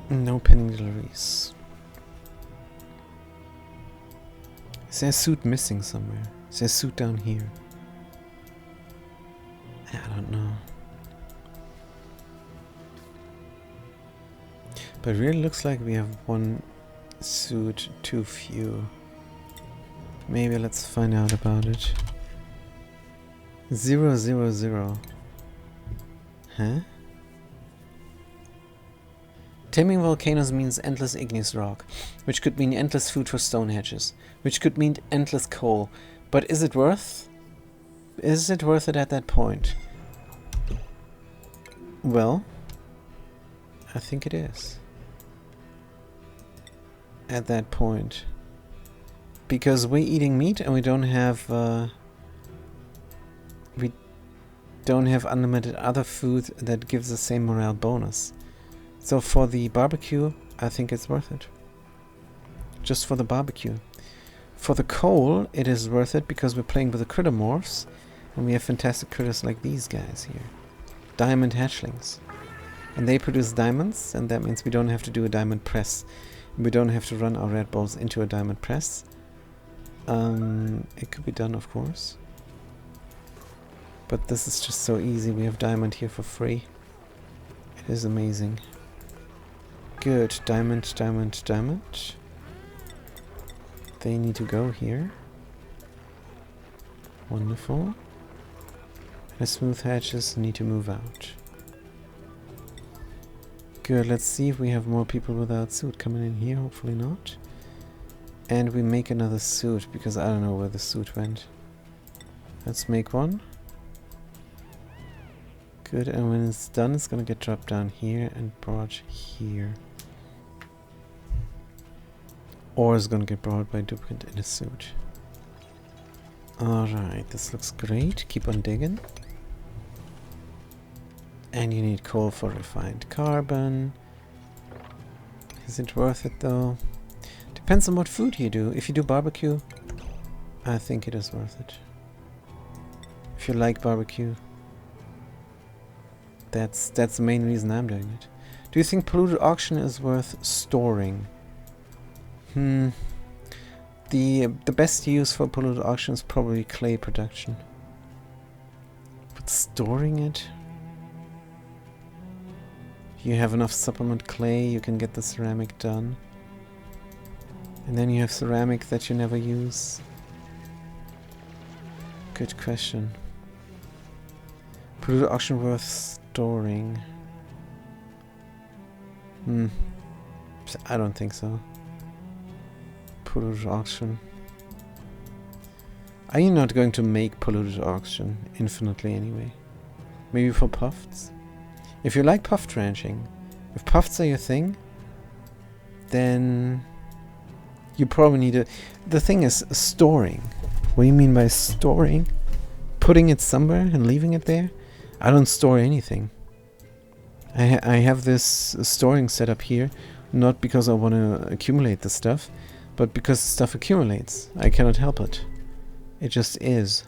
No pending deliveries. Is there a suit missing somewhere? Is there a suit down here? I don't know. But it really looks like we have one suit too few. Maybe let's find out about it. 000. Huh? Taming volcanoes means endless igneous rock, which could mean endless food for stone hedges, which could mean endless coal. But is it worth? Is it worth it at that point? Well, I think it is. At that point. Because we're eating meat and we don't have unlimited other food that gives the same morale bonus. So for the barbecue, I think it's worth it. Just for the barbecue. For the coal, it is worth it because we're playing with the critter morphs and we have fantastic critters like these guys here. Diamond hatchlings. And they produce diamonds, and that means we don't have to do a diamond press. We don't have to run our red balls into a diamond press. It could be done, of course. But this is just so easy. We have diamond here for free. It is amazing. Good. Diamond, diamond, diamond. They need to go here. Wonderful. The smooth hatches need to move out. Good, let's see if we have more people without suit coming in here. Hopefully not. And we make another suit, because I don't know where the suit went. Let's make one. Good, and when it's done, it's gonna get dropped down here and brought here. Or it's gonna get brought by duplicate in a suit. Alright, this looks great. Keep on digging. And you need coal for refined carbon. Is it worth it though? Depends on what food you do. If you do barbecue, I think it is worth it. If you like barbecue, that's the main reason I'm doing it. Do you think polluted auction is worth storing? The best use for polluted auction is probably clay production. But storing it? You have enough supplement clay, you can get the ceramic done. And then you have ceramic that you never use. Good question. Polluted auction worth storing? I don't think so. Polluted auction. Are you not going to make polluted auction infinitely anyway? Maybe for puffs? If you like puff ranching, if puffs are your thing, then you probably need a... The thing is storing. What do you mean by storing? Putting it somewhere and leaving it there? I don't store anything. I have this storing setup here, not because I want to accumulate the stuff, but because stuff accumulates. I cannot help it. It just is.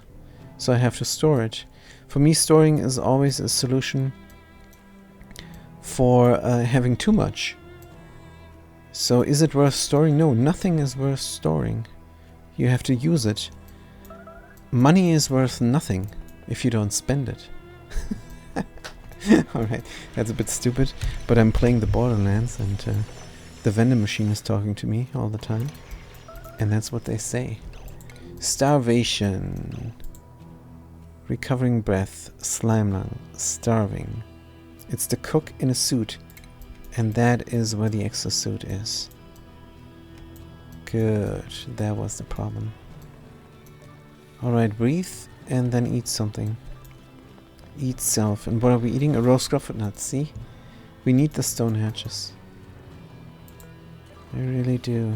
So I have to store it. For me, storing is always a solution for having too much. So is it worth storing? No, nothing is worth storing. You have to use it. Money is worth nothing if you don't spend it. Alright, that's a bit stupid, but I'm playing the Borderlands and the vending machine is talking to me all the time. And that's what they say. Starvation. Recovering breath. Slime lung. Starving. It's the cook in a suit. And that is where the exosuit is. Good. That was the problem. Alright, breathe and then eat something. Eat self. And what are we eating? A roast gruffed nut. See? We need the stone hatches. I really do.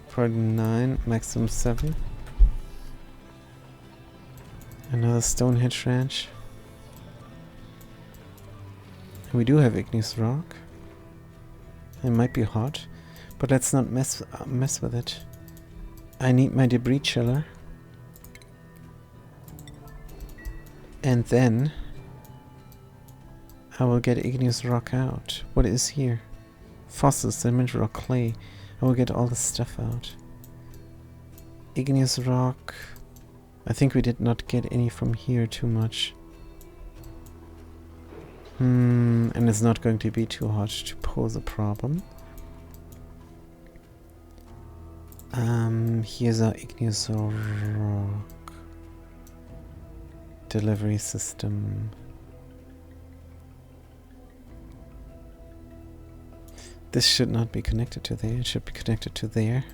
Priority 9, maximum 7. Another Stonehenge ranch. And we do have igneous rock. It might be hot, but let's not mess with it. I need my debris chiller. And then I will get igneous rock out. What is here? Fossils, dimensional rock, clay. I will get all the stuff out. Igneous rock. I think we did not get any from here too much. And it's not going to be too hot to pose a problem. Here's our igneous rock delivery system. This should not be connected to there. It should be connected to there.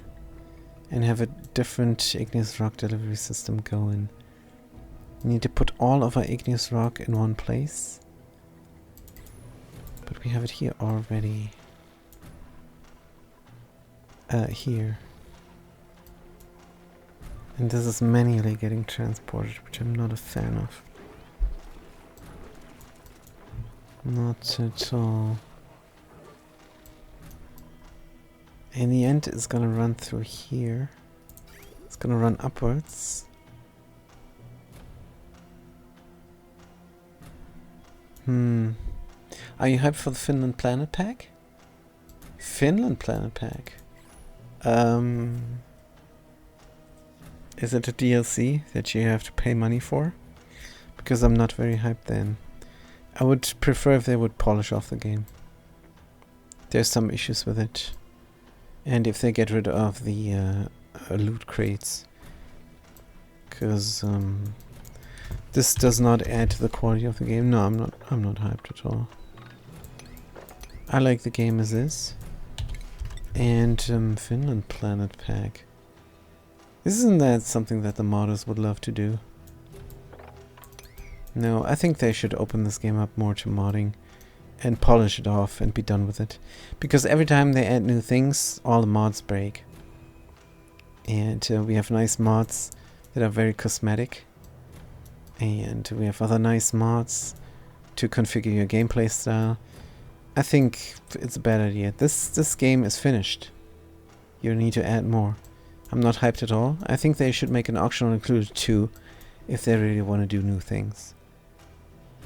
And have a different igneous rock delivery system going. We need to put all of our igneous rock in one place. But we have it here already. Here. And this is manually getting transported, which I'm not a fan of. Not at all. In the end, it's gonna run through here. It's gonna run upwards. Are you hyped for the Finland Planet Pack? Finland Planet Pack? Is it a DLC that you have to pay money for? Because I'm not very hyped then. I would prefer if they would polish off the game. There's some issues with it. And if they get rid of the loot crates. Because this does not add to the quality of the game. No, I'm not hyped at all. I like the game as is. And Finland Planet Pack. Isn't that something that the modders would love to do? No, I think they should open this game up more to modding and polish it off and be done with it. Because every time they add new things, all the mods break. And we have nice mods that are very cosmetic. And we have other nice mods to configure your gameplay style. I think it's a bad idea. This game is finished. You need to add more. I'm not hyped at all. I think they should make an optional included too, if they really want to do new things.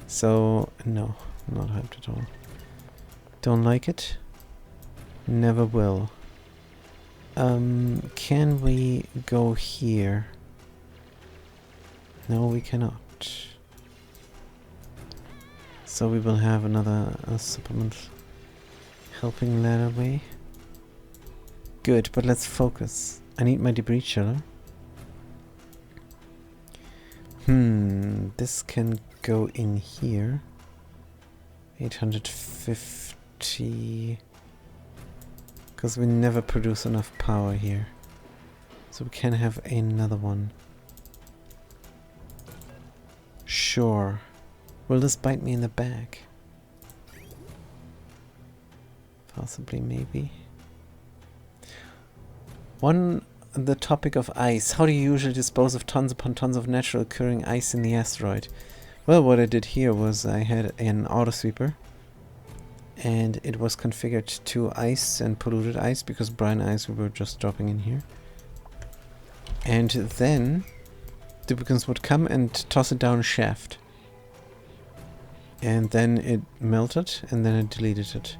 So, no, I'm not hyped at all. Don't like it. Never will. Can we go here? No, we cannot. So we will have another supplement helping that way. Good, but let's focus. I need my debris chiller. This can go in here. 850. Because we never produce enough power here. So we can have another one. Sure. Will this bite me in the back? Possibly, maybe. The topic of ice. How do you usually dispose of tons upon tons of natural occurring ice in the asteroid? Well, what I did here was I had an auto sweeper. And it was configured to ice and polluted ice because brine ice we were just dropping in here. And then the beacons would come and toss it down a shaft. And then it melted and then it deleted it.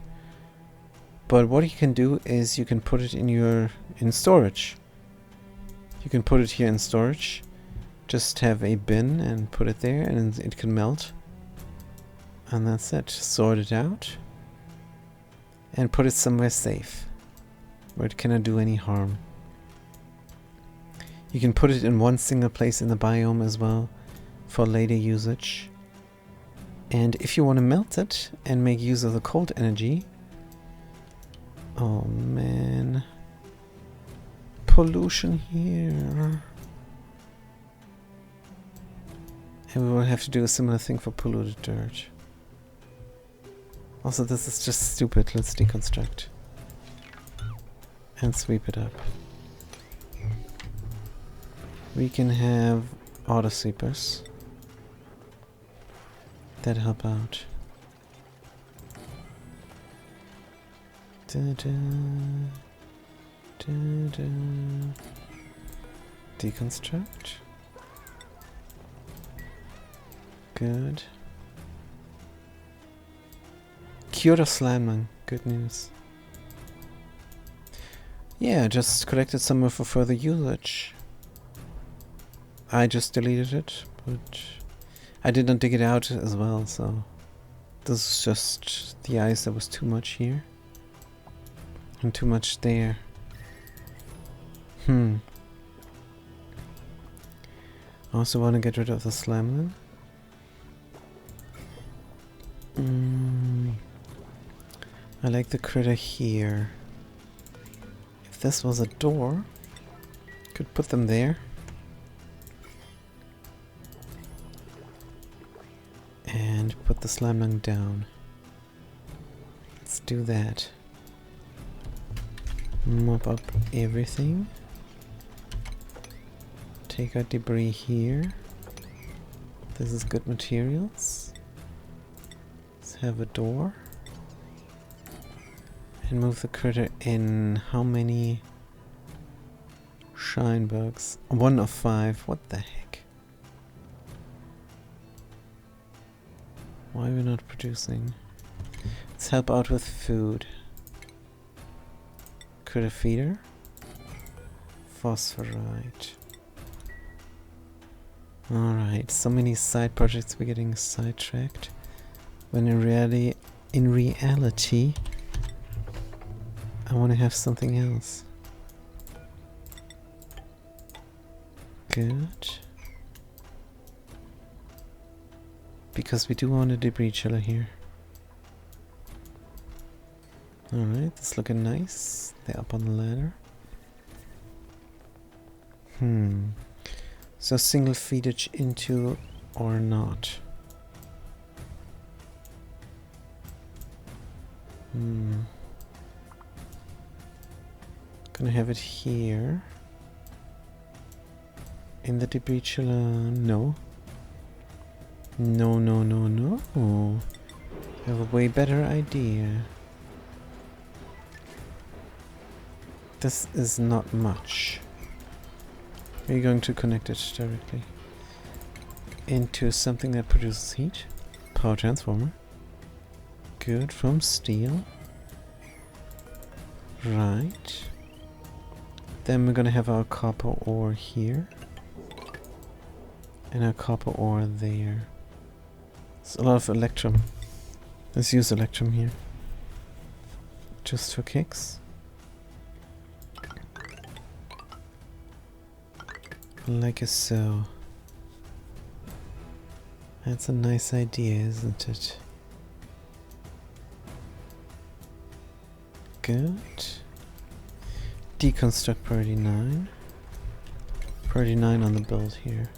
But what you can do is you can put it in storage. You can put it here in storage. Just have a bin and put it there and it can melt. And that's it. Sort it out. And put it somewhere safe. Where it cannot do any harm. You can put it in one single place in the biome as well. For later usage. And if you want to melt it and make use of the cold energy. Oh man. Pollution here. And we will have to do a similar thing for polluted dirt. Also, this is just stupid. Let's deconstruct. And sweep it up. We can have auto sweepers that help out. Deconstruct. Good. Cured of slamming. Good news. Yeah, just collected somewhere for further usage. I just deleted it, but I did not dig it out as well, so this is just the ice that was too much here. And too much there. I also want to get rid of the slime then. I like the critter here. If this was a door, could put them there. And put the slime lung down. Let's do that. Mop up everything. Take out debris here. This is good materials. Let's have a door. And move the critter in. How many shine bugs? 1 of 5. What the heck? Why are we not producing? Let's help out with food. Critter feeder. Phosphorite. Alright, so many side projects, we're getting sidetracked. When in reality, I want to have something else. Good. Because we do want a debris chiller here. Alright, that's looking nice. They're up on the ladder. So single feedage into or not? Gonna have it here. In the debris chiller, no. No, no, no, no. I have a way better idea. This is not much. We're going to connect it directly into something that produces heat. Power transformer. Good, from steel. Right. Then we're gonna have our copper ore here. And our copper ore there. It's a lot of electrum. Let's use electrum here. Just for kicks. Like so. That's a nice idea, isn't it? Good. Deconstruct priority 9. Priority 9 on the build here.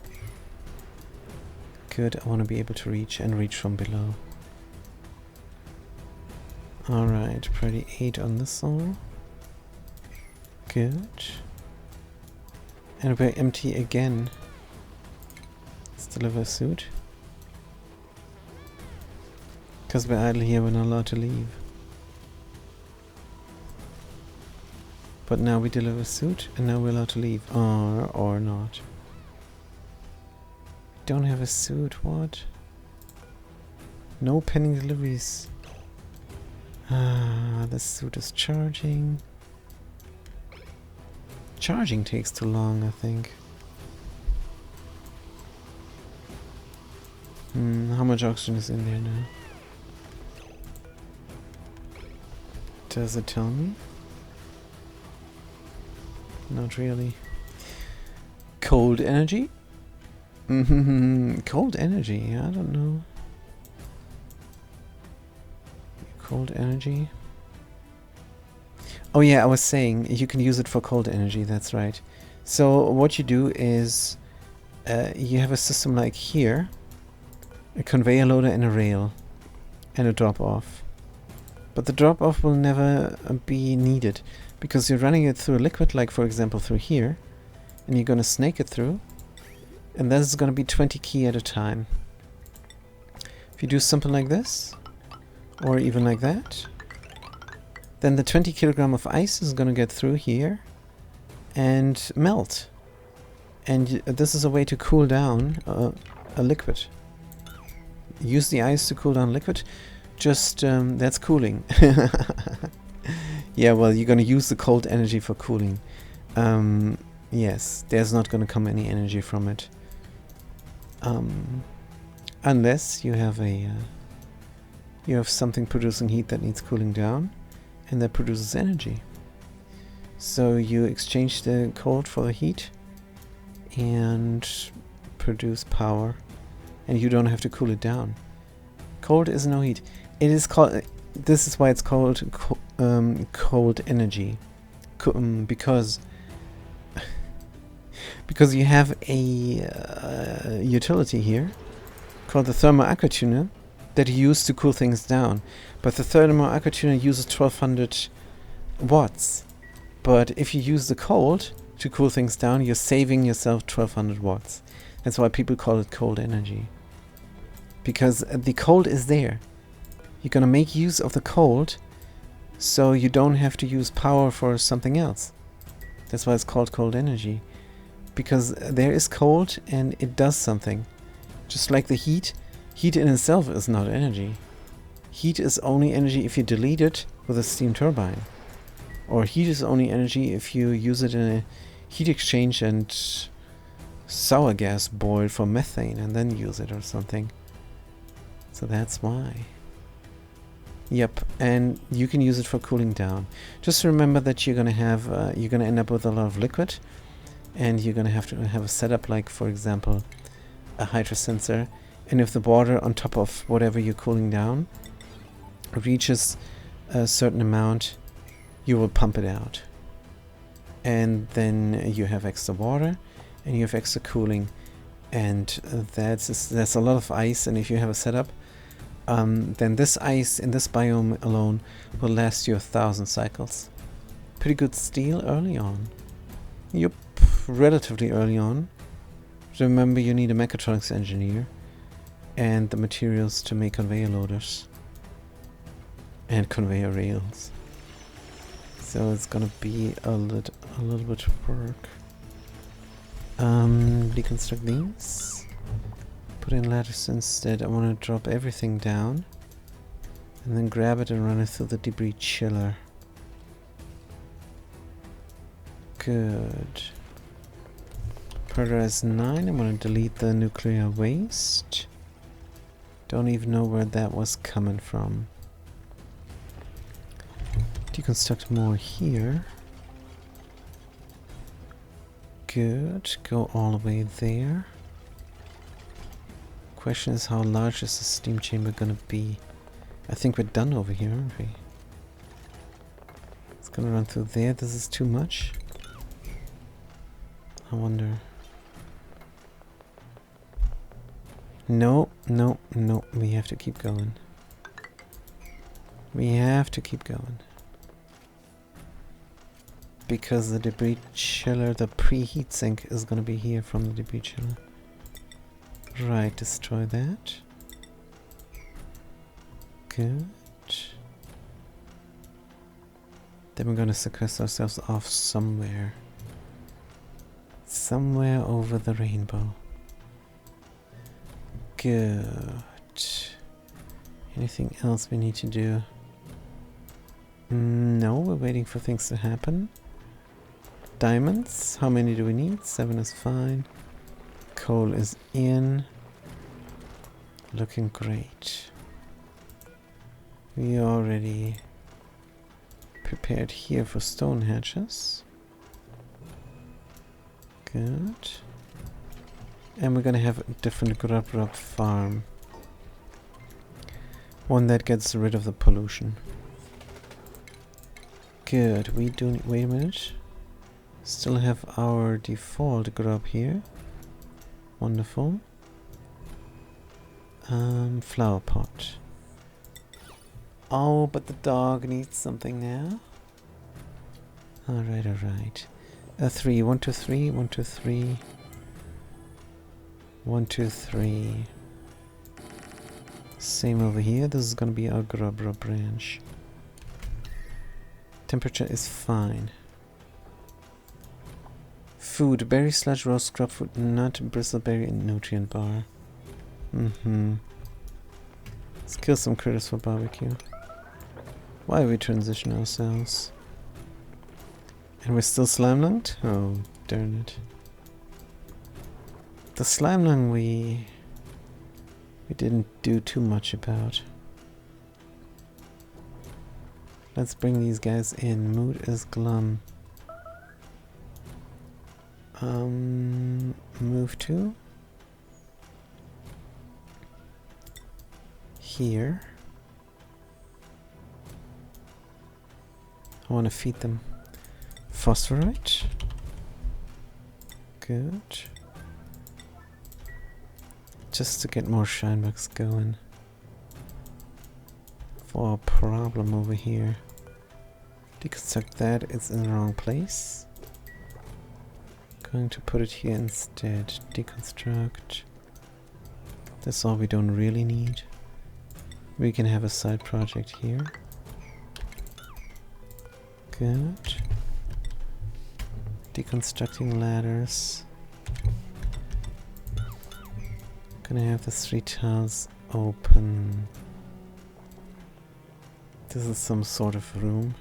Good, I want to be able to reach and reach from below. Alright, priority 8 on this all. Good. And we're empty again. Let's deliver a suit. Because we're idle here, we're not allowed to leave. But now we deliver a suit, and now we're allowed to leave. Or not. Don't have a suit, what? No pending deliveries. The suit is charging. Charging takes too long, I think. How much oxygen is in there now? Does it tell me? Not really. Cold energy? Cold energy, I don't know. Cold energy. Oh yeah, I was saying you can use it for cold energy, that's right. So what you do is you have a system like here, a conveyor loader and a rail and a drop off. But the drop off will never be needed because you're running it through a liquid, like for example through here, and you're gonna snake it through, and this is gonna be 20 key at a time. If you do something like this, or even like that, then the 20 kilogram of ice is gonna get through here and melt. And this is a way to cool down a liquid. Use the ice to cool down liquid. Just, that's cooling. Yeah, well, you're gonna use the cold energy for cooling. Yes, there's not gonna come any energy from it. Unless you have a... you have something producing heat that needs cooling down, and that produces energy. So you exchange the cold for the heat, and produce power, and you don't have to cool it down. Cold is no heat. It is called... this is why it's called cold energy. Because you have a utility here called the thermal aquatuner that you use to cool things down. But the thermal aquatuner uses 1200 watts. But if you use the cold to cool things down, you're saving yourself 1200 watts. That's why people call it cold energy. Because the cold is there. You're gonna make use of the cold so you don't have to use power for something else. That's why it's called cold energy. Because there is cold and it does something. Just like the heat. Heat in itself is not energy. Heat is only energy if you delete it with a steam turbine. Or heat is only energy if you use it in a heat exchange and sour gas boiled for methane and then use it or something. So that's why. Yep, and you can use it for cooling down. Just remember that you're gonna have you're gonna end up with a lot of liquid, and you're gonna have to have a setup like, for example, a hydro sensor. And if the water on top of whatever you're cooling down reaches a certain amount, you will pump it out. And then you have extra water and you have extra cooling, and that's a lot of ice. And if you have a setup, then this ice in this biome alone will last you 1,000 cycles. Pretty good steel early on. Yup, relatively early on. Remember, you need a mechatronics engineer and the materials to make conveyor loaders and conveyor rails. So it's gonna be a little bit of work. Deconstruct these. Put in ladders instead. I want to drop everything down and then grab it and run it through the debris chiller. Good. Progress 9. I'm going to delete the nuclear waste. Don't even know where that was coming from. Deconstruct more here. Good. Go all the way there. Question is, how large is the steam chamber gonna be? I think we're done over here, aren't we? It's gonna run through there. This is too much. I wonder. No, no, no. We have to keep going. We have to keep going. Because the debris chiller, the preheat sink, is gonna be here from the debris chiller. Right, destroy that. Good. Then we're gonna sequester ourselves off somewhere. Somewhere over the rainbow. Good. Anything else we need to do? No, we're waiting for things to happen. Diamonds, how many do we need? 7 is fine. Coal is in. Looking great. We already prepared here for stone hatches. Good. And we're gonna have a different grub farm. One that gets rid of the pollution. Good. We do. Wait a minute. Still have our default grub here. Wonderful. Flower pot. Oh, but the dog needs something now. Alright, alright. 3. 1, 2, 3. 1, 2, 3. 1, 2, 3. Same over here. This is gonna be our grub branch. Temperature is fine. Food, berry sludge, roast scrub food, nut, bristleberry, and nutrient bar. Let's kill some critters for barbecue. Why we transition ourselves? And we're still slime lunged? Oh, darn it. The slime lung we didn't do too much about. Let's bring these guys in. Mood is glum. Move to here. I want to feed them phosphorite. Good. Just to get more shinebugs going. For a problem over here. Deconstruct that, it's in the wrong place. Going to put it here instead. Deconstruct. That's all we don't really need. We can have a side project here. Good. Deconstructing ladders. Gonna have the 3 tiles open. This is some sort of room.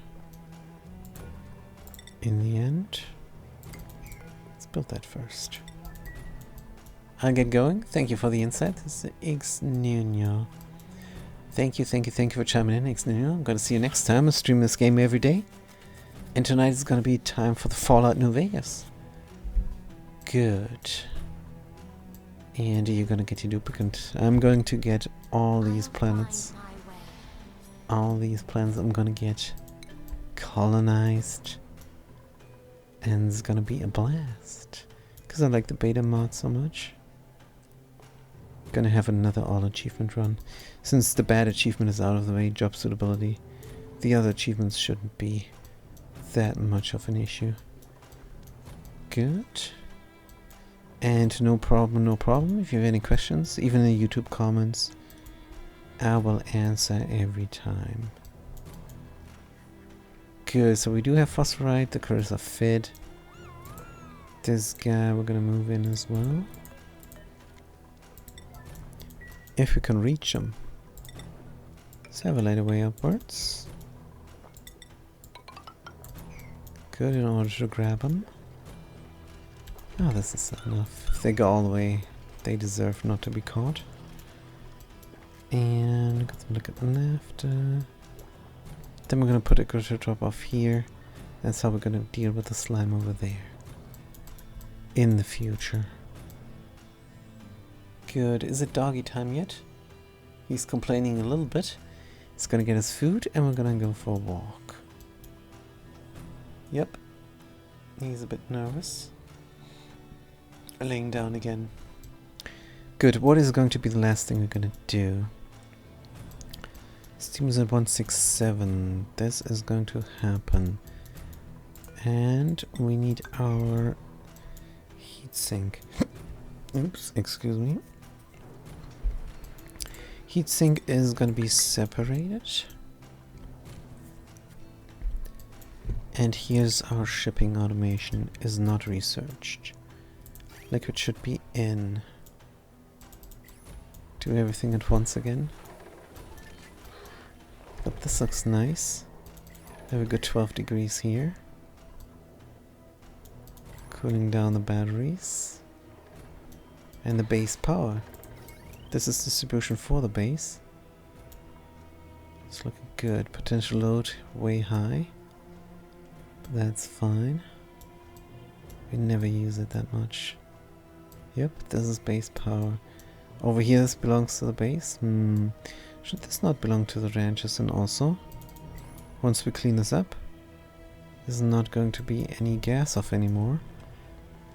In the end. Let's build that first. I'll get going. Thank you for the insight. This is X Nuno. Thank you for chiming in, X Nuno. I'm gonna see you next time. I stream this game every day. And tonight is gonna be time for the Fallout New Vegas. Good. And you're gonna get your duplicate. I'm going to get all these planets. All these planets I'm gonna get colonized. And it's gonna be a blast. Because I like the beta mod so much. Gonna have another all achievement run. Since the bad achievement is out of the way, job suitability, the other achievements shouldn't be that much of an issue. Good. And no problem. If you have any questions, even in the YouTube comments, I will answer every time. Good, so we do have phosphorite, the critters are fed. This guy we're gonna move in as well. If we can reach him. Let's have a lighter way upwards. Good, in order to grab him. Oh, this is enough. If they go all the way, they deserve not to be caught. And look at the left. Then we're gonna put a critter drop off here. That's how we're gonna deal with the slime over there. In the future. Good. Is it doggy time yet? He's complaining a little bit. He's gonna get his food and we're gonna go for a walk. Yep. He's a bit nervous. Laying down again. Good. What is going to be the last thing we're gonna do? Steam is at 167. This is going to happen. And we need our heatsink. Oops, excuse me. Heatsink is going to be separated. And here's our shipping automation is not researched. Liquid should be in. Do everything at once again. But this looks nice. Have a good 12 degrees here. Cooling down the batteries. And the base power. This is distribution for the base. It's looking good. Potential load way high. But that's fine. We never use it that much. Yep, this is base power. Over here this belongs to the base. Should this not belong to the ranches? And also, once we clean this up, there's not going to be any gas off anymore.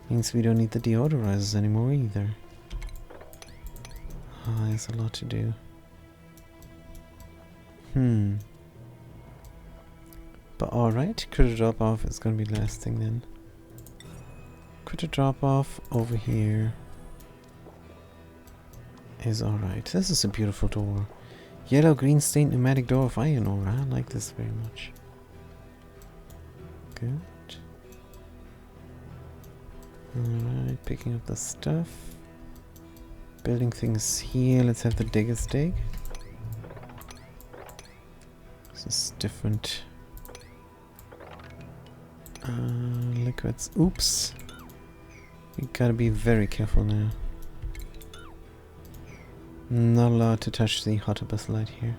Means we don't need the deodorizers anymore either. Ah, there's a lot to do. But alright, critter drop off is gonna be the last thing then. Critter drop off over here is alright. This is a beautiful door. Yellow green stained pneumatic door of iron ore. I like this very much. Good. Alright, picking up the stuff. Building things here. Let's have the diggers dig. This is different. Liquids. Oops. We gotta be very careful now. Not allowed to touch the hot abyss light here.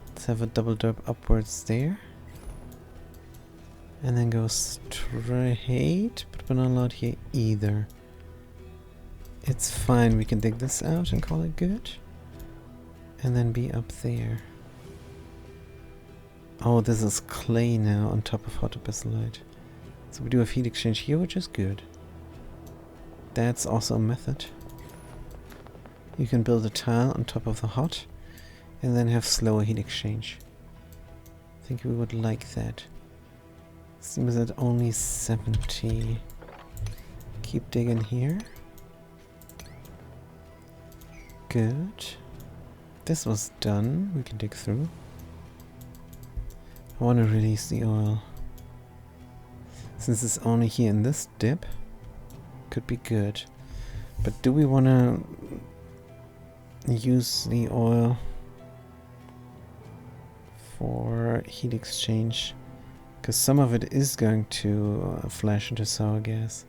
Let's have a double derp upwards there. And then go straight, but we're not allowed here either. It's fine, we can dig this out and call it good. And then be up there. Oh, this is clay now on top of hot abyss light. So we do have heat exchange here, which is good. That's also a method. You can build a tile on top of the hot and then have slower heat exchange. I think we would like that. Seems at only 70. Keep digging here. Good. This was done. We can dig through. I want to release the oil. Since it's only here in this dip, could be good. But do we want to use the oil for heat exchange Because some of it is going to flash into sour gas.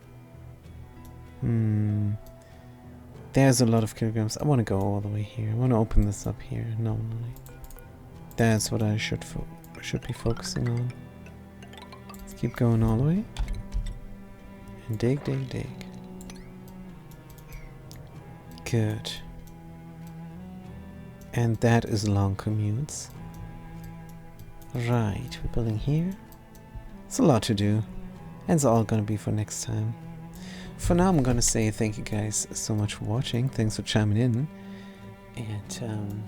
There's a lot of kilograms. I want to go all the way here. I want to open this up here nominally. That's what I should be focusing on. Let's keep going all the way. And dig, dig, dig. Good. And that is long commutes. Right, we're building here. It's a lot to do. And it's all gonna be for next time. For now, I'm gonna say thank you guys so much for watching. Thanks for chiming in. And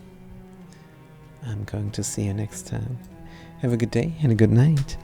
I'm going to see you next time. Have a good day and a good night.